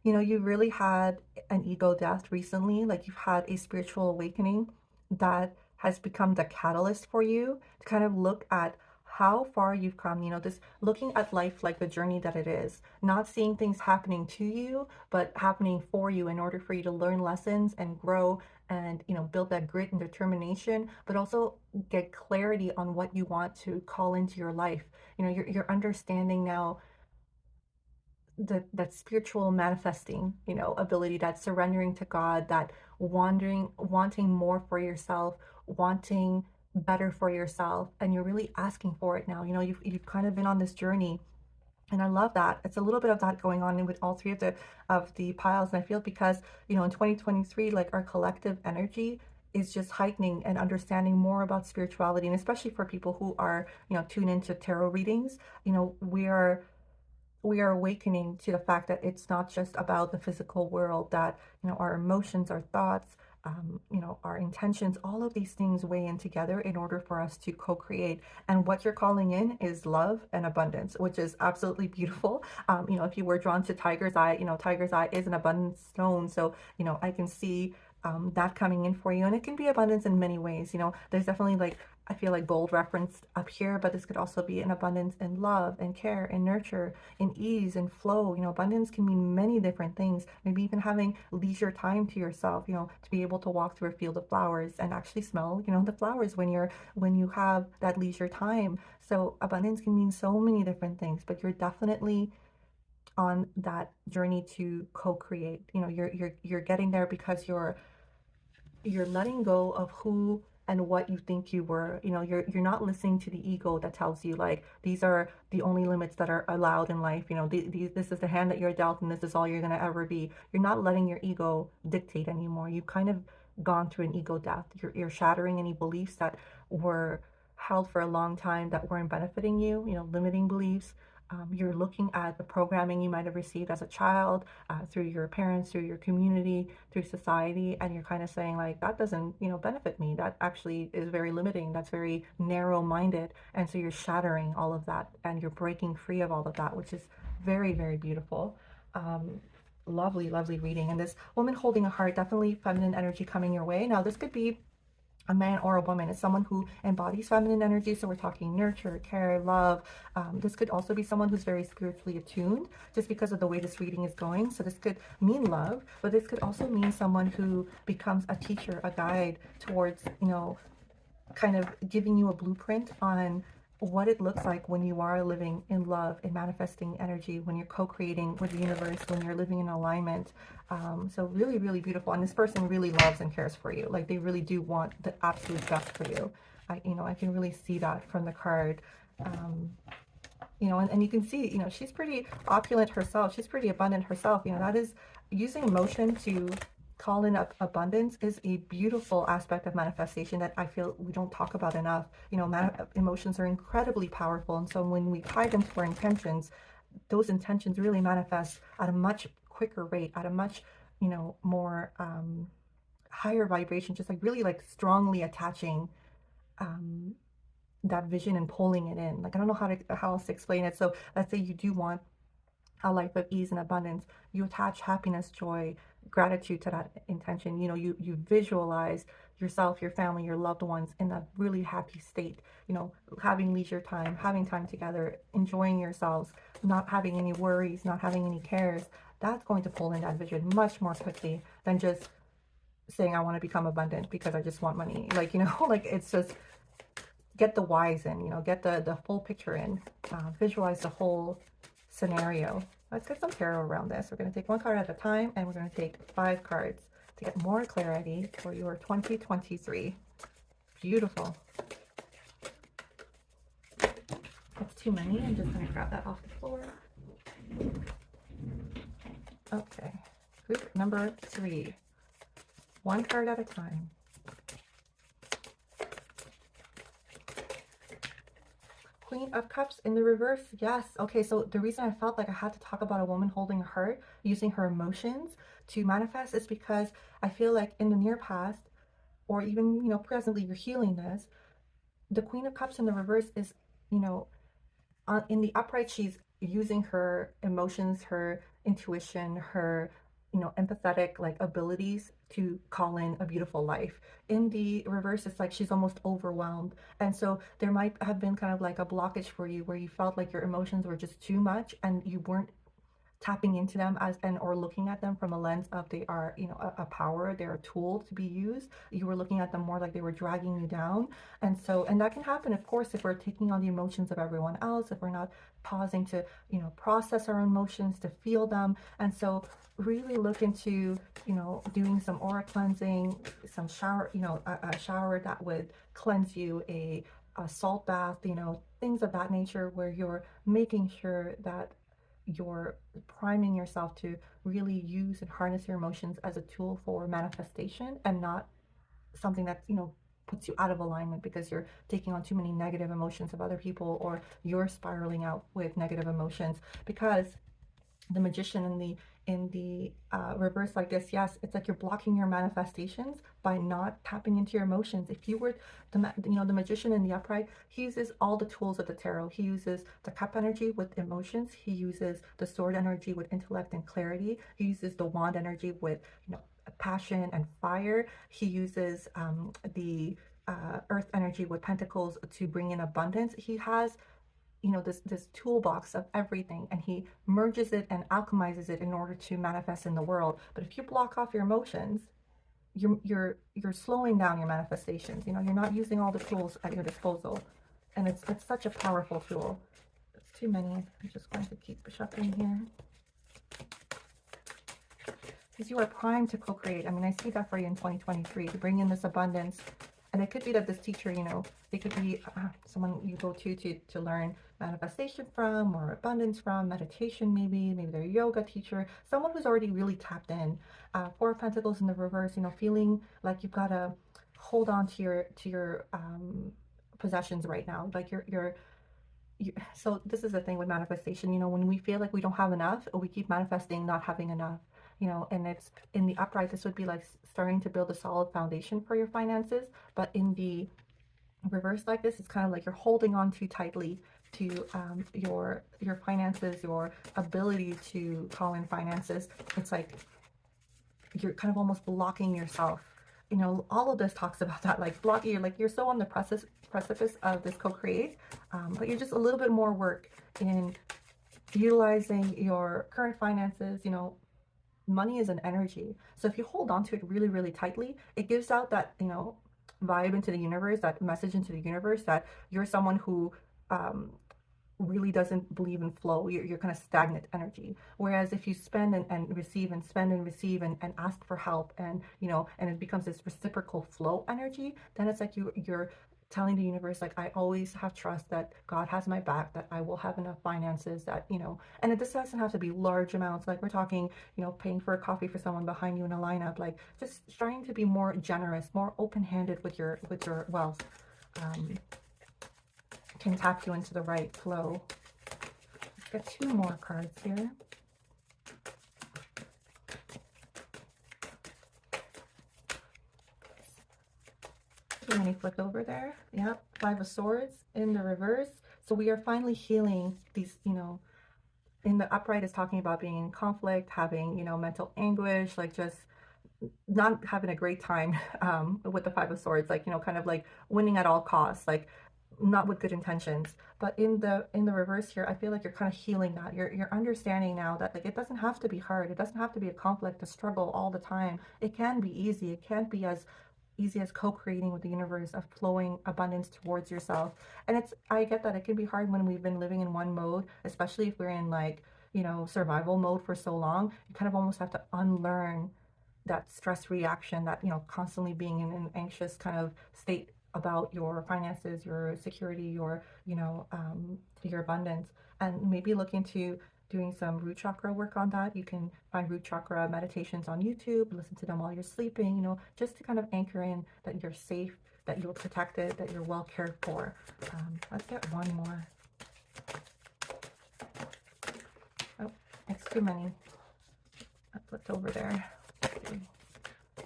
You know, you really had an ego death recently, like you've had a spiritual awakening that has become the catalyst for you to kind of look at how far you've come, you know, this looking at life like the journey that it is, not seeing things happening to you, but happening for you in order for you to learn lessons and grow and, you know, build that grit and determination, but also get clarity on what you want to call into your life. You know, you're understanding now that spiritual manifesting, you know, ability, that surrendering to God, that wanting more for yourself, wanting better for yourself, and you're really asking for it now. You know, you've kind of been on this journey, and I love that. It's a little bit of that going on with all three of the piles, and I feel because, you know, in 2023, like our collective energy is just heightening and understanding more about spirituality, and especially for people who are, you know, tuned into tarot readings. You know, we are awakening to the fact that it's not just about the physical world, that, you know, our emotions, our thoughts, you know, our intentions, all of these things weigh in together in order for us to co-create. And what you're calling in is love and abundance, which is absolutely beautiful. You know, if you were drawn to tiger's eye, you know, tiger's eye is an abundance stone. So, you know, I can see that coming in for you, and it can be abundance in many ways. You know, there's definitely, like, I feel like gold referenced up here, but this could also be an abundance in love and care and nurture, in ease and flow. You know, abundance can mean many different things. Maybe even having leisure time to yourself, you know, to be able to walk through a field of flowers and actually smell, you know, the flowers when you have that leisure time. So abundance can mean so many different things, but you're definitely on that journey to co-create. You know, you're getting there because you're letting go of who and what you think you were. You know, you're not listening to the ego that tells you, like, these are the only limits that are allowed in life. You know, this is the hand that you're dealt, and this is all you're going to ever be. You're not letting your ego dictate anymore. You've kind of gone through an ego death. You're shattering any beliefs that were held for a long time that weren't benefiting you, you know, limiting beliefs. You're looking at the programming you might have received as a child, through your parents, through your community, through society, and you're kind of saying, like, that doesn't, you know, benefit me. That actually is very limiting. That's very narrow-minded. And so you're shattering all of that, and you're breaking free of all of that, which is very, very beautiful. Lovely, lovely reading. And this woman holding a heart, definitely feminine energy coming your way. Now, this could be a man or a woman. Is someone who embodies feminine energy. So we're talking nurture, care, love. This could also be someone who's very spiritually attuned, just because of the way this reading is going. So this could mean love, but this could also mean someone who becomes a teacher, a guide towards, you know, kind of giving you a blueprint on what it looks like when you are living in love and manifesting energy, when you're co-creating with the universe, when you're living in alignment. So really, really beautiful. And this person really loves and cares for you. Like, they really do want the absolute best for you. You know, I can really see that from the card. You know, and you can see, you know, she's pretty opulent herself. She's pretty abundant herself. You know, that is using emotion to call in up abundance is a beautiful aspect of manifestation that I feel we don't talk about enough. You know, emotions are incredibly powerful. And so when we tie them to our intentions, those intentions really manifest at a much quicker rate, at a much, you know, more higher vibration, just like really like strongly attaching that vision and pulling it in. Like, I don't know how else to explain it. So let's say you do want a life of ease and abundance. You attach happiness, joy, gratitude to that intention. You know, you visualize yourself, your family, your loved ones in a really happy state, you know, having leisure time, having time together, enjoying yourselves, not having any worries, not having any cares. That's going to pull in that vision much more quickly than just saying, I want to become abundant because I just want money. Like, you know, like, it's just get the whys in, you know, get the full picture in, visualize the whole scenario. Let's get some tarot around this. We're going to take one card at a time, and we're going to take 5 cards to get more clarity for your 2023. Beautiful. That's too many. I'm just going to grab that off the floor. Okay. Group number 3. One card at a time. Queen of Cups in the reverse. Yes. Okay. So the reason I felt like I had to talk about a woman holding a heart, using her emotions to manifest, is because I feel like in the near past, or even, presently, you're healing this. The Queen of Cups in the reverse is, you know, in the upright, she's using her emotions, her intuition, her, empathetic like abilities to call in a beautiful life. In the reverse, it's like she's almost overwhelmed. And so there might have been kind of like a blockage for you where you felt like your emotions were just too much and you weren't tapping into them as, and or looking at them from a lens of they are, a power, they're a tool to be used. You were looking at them more like they were dragging you down. And so, and that can happen, of course, if we're taking on the emotions of everyone else, if we're not pausing to, process our emotions, to feel them. And so really look into, doing some aura cleansing, some shower, a shower that would cleanse you, a salt bath, things of that nature, where you're making sure that you're priming yourself to really use and harness your emotions as a tool for manifestation, and not something that, puts you out of alignment because you're taking on too many negative emotions of other people, or you're spiraling out with negative emotions. Because the Magician in the reverse like this, yes, it's like you're blocking your manifestations by not tapping into your emotions. If you were the Magician in the upright, he uses all the tools of the tarot. He uses the Cup energy with emotions, he uses the Sword energy with intellect and clarity, he uses the Wand energy with, passion and fire, he uses the Earth energy with Pentacles to bring in abundance. He has, this toolbox of everything, and he merges it and alchemizes it in order to manifest in the world. But if you block off your emotions, you're slowing down your manifestations. You're not using all the tools at your disposal, and it's such a powerful tool. It's too many. I'm just going to keep shuffling here, because you are primed to co-create. I mean, I see that for you in 2023, to bring in this abundance. And it could be that this teacher, they could be someone you go to learn manifestation from, or abundance from, meditation maybe they're a yoga teacher, someone who's already really tapped in. Four of Pentacles in the reverse, feeling like you've got to hold on to your possessions right now, like so this is the thing with manifestation, when we feel like we don't have enough, we keep manifesting not having enough, and it's in the upright, this would be like starting to build a solid foundation for your finances. But in the reverse like this, it's kind of like you're holding on too tightly to your finances, your ability to call in finances. It's like you're kind of almost blocking yourself. All of this talks about that, like blocking. You're so on the precipice of this co-create, but you're just a little bit more work in utilizing your current finances. Money is an energy, so if you hold on to it really, really tightly, it gives out that, vibe into the universe, that message into the universe, that you're someone who really doesn't believe in flow. You're kind of stagnant energy. Whereas if you spend and receive, and spend and receive, and ask for help, and and it becomes this reciprocal flow energy, then it's like you're telling the universe, like, I always have trust that God has my back, that I will have enough finances, that, and this doesn't have to be large amounts. Like, we're talking, paying for a coffee for someone behind you in a lineup, like just trying to be more generous, more open-handed with your wealth. Can tap you into the right flow. Let's get two more cards here. Too many flipped over there. Yep, Five of Swords in the reverse. So we are finally healing these, in the upright is talking about being in conflict, having, mental anguish, like just not having a great time with the Five of Swords, like, kind of like winning at all costs, like not with good intentions. But in the reverse here, I feel like you're kind of healing that. You're understanding now that, like, it doesn't have to be hard. It doesn't have to be a conflict, a struggle all the time. It can be easy. It can't be as easy as co-creating with the universe, of flowing abundance towards yourself. And I get that it can be hard when we've been living in one mode, especially if we're in, like, survival mode for so long. You kind of almost have to unlearn that stress reaction, that, constantly being in an anxious kind of state about your finances, your security, your, your abundance. And maybe look into doing some root chakra work on that. You can find root chakra meditations on YouTube, listen to them while you're sleeping, just to kind of anchor in that you're safe, that you're protected, that you're well cared for. Let's get one more. Oh, it's too many. I flipped over there.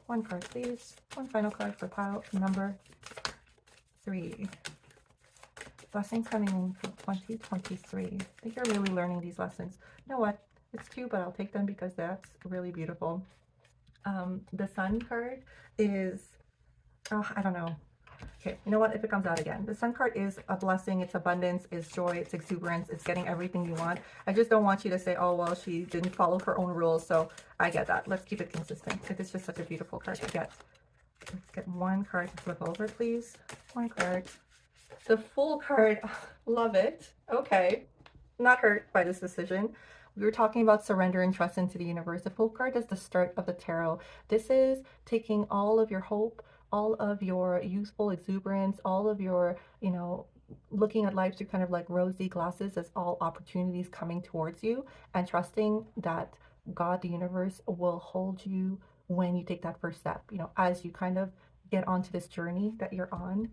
One card, please. One final card for pile number 3. Blessings coming in for 2023. I think you're really learning these lessons. You know what? It's 2, but I'll take them because that's really beautiful. The Sun card is, oh, I don't know. Okay, you know what? If it comes out again, the Sun card is a blessing, it's abundance, it's joy, it's exuberance, it's getting everything you want. I just don't want you to say, oh, well, she didn't follow her own rules, so I get that. Let's keep it consistent. It's just such a beautiful card to get. Let's get one card to flip over, please. One card. The Fool card, love it. Okay, not hurt by this decision. We were talking about surrender and trust into the universe. The Fool card is the start of the tarot. This is taking all of your hope, all of your youthful exuberance, all of your, you know, looking at life through kind of like rosy glasses as all opportunities coming towards you, and trusting that God, the universe, will hold you when you take that first step, you know, as you kind of get onto this journey that you're on.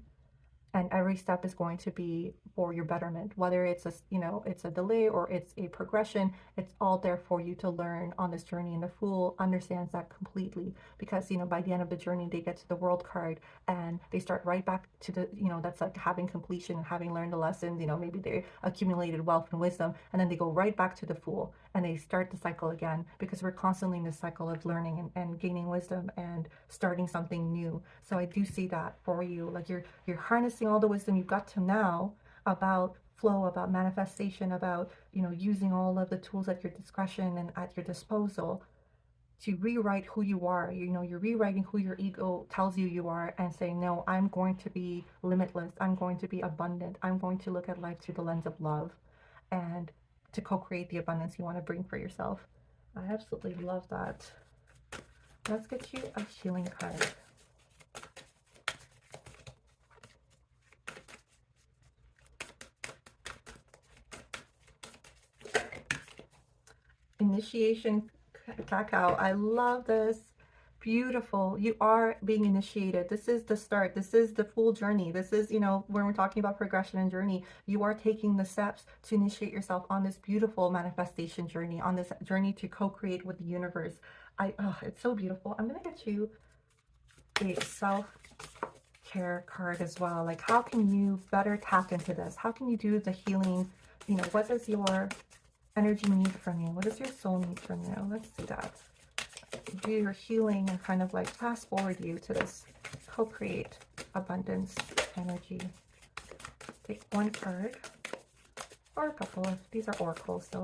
And every step is going to be for your betterment, whether it's a, you know, it's a delay or it's a progression. It's all there for you to learn on this journey, and the Fool understands that completely, because, you know, by the end of the journey they get to the World card and they start right back to the, you know, that's like having completion and having learned the lessons. You know, maybe they accumulated wealth and wisdom, and then they go right back to the Fool and they start the cycle again, because we're constantly in this cycle of learning and gaining wisdom and starting something new. So I do see that for you, like you're harnessing all the wisdom you've got to now about flow, about manifestation, about, you know, using all of the tools at your discretion and at your disposal to rewrite who you are. You know, you're rewriting who your ego tells you you are, and saying, no, I'm going to be limitless, I'm going to be abundant, I'm going to look at life through the lens of love, and to co-create the abundance you want to bring for yourself. I absolutely love that. Let's get you a healing card. Initiation cacao. I love this. Beautiful. You are being initiated. This is the start. This is the full journey. This is, you know, when we're talking about progression and journey, you are taking the steps to initiate yourself on this beautiful manifestation journey, on this journey to co-create with the universe. Oh, it's so beautiful. I'm going to get you a self-care card as well. Like, how can you better tap into this? How can you do the healing? You know, what does your energy need from you? What does your soul need from you? Let's see that. Do your healing and kind of like fast forward you to this co-create abundance energy. Take one card or a couple of, these are oracles, so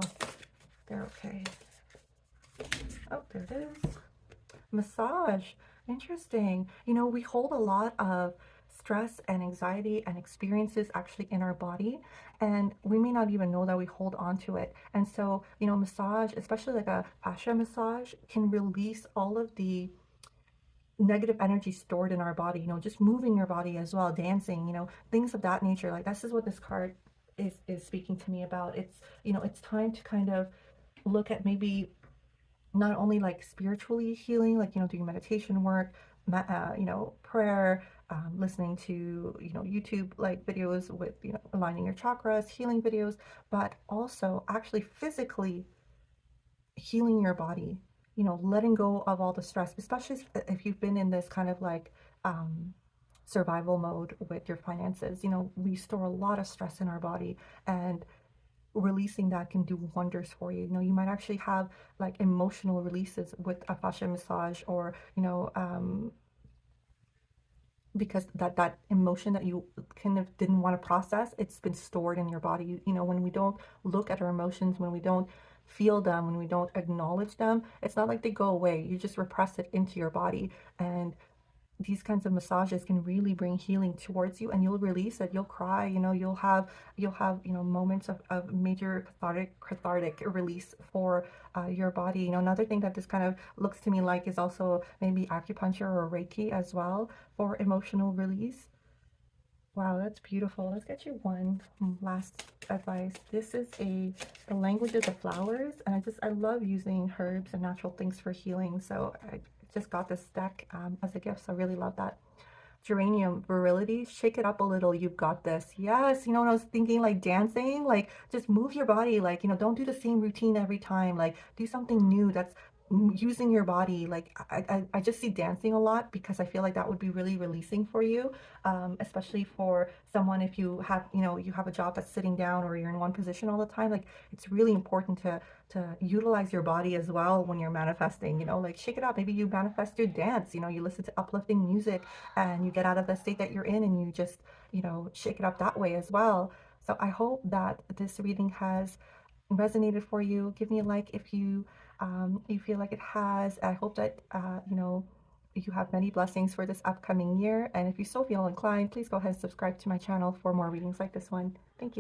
they're okay. Oh, there it is. Massage. Interesting. You know, we hold a lot of stress and anxiety and experiences actually in our body, and we may not even know that we hold on to it. And so, you know, massage, especially like a fascia massage, can release all of the negative energy stored in our body. You know, just moving your body as well, dancing, you know, things of that nature. Like, this is what this card is speaking to me about. It's, you know, it's time to kind of look at maybe not only like spiritually healing, like, you know, doing meditation work, you know, prayer, listening to, you know, YouTube like videos with, you know, aligning your chakras, healing videos, but also actually physically healing your body, you know, letting go of all the stress, especially if you've been in this kind of like survival mode with your finances. You know, we store a lot of stress in our body, and releasing that can do wonders for you. You know, you might actually have like emotional releases with a fascia massage, or, you know, because that emotion that you kind of didn't want to process, it's been stored in your body. You know, when we don't look at our emotions, when we don't feel them, when we don't acknowledge them, it's not like they go away. You just repress it into your body. And these kinds of massages can really bring healing towards you, and you'll release it. You'll cry, you know, you'll have, you know, moments of major cathartic release for your body. You know, another thing that this kind of looks to me like is also maybe acupuncture or Reiki as well for emotional release. Wow, that's beautiful. Let's get you one last advice. This is the language of the flowers, and I love using herbs and natural things for healing. So I just got this deck as a gift, so I really love that. geranium virility. Shake it up a little. You've got this. Yes, you know, when I was thinking like dancing, like just move your body, like, you know, don't do the same routine every time. Like do something new that's using your body. Like I just see dancing a lot because I feel like that would be really releasing for you, especially for someone if you have, you know, you have a job that's sitting down or you're in one position all the time. Like it's really important to utilize your body as well when you're manifesting, you know, like shake it up. Maybe you manifest your dance, you know, you listen to uplifting music and you get out of the state that you're in and you just, you know, shake it up that way as well. So I hope that this reading has resonated for you. Give me a like if you feel like it has. I hope that you know, you have many blessings for this upcoming year. And if you still feel inclined, please go ahead and subscribe to my channel for more readings like this one. Thank you.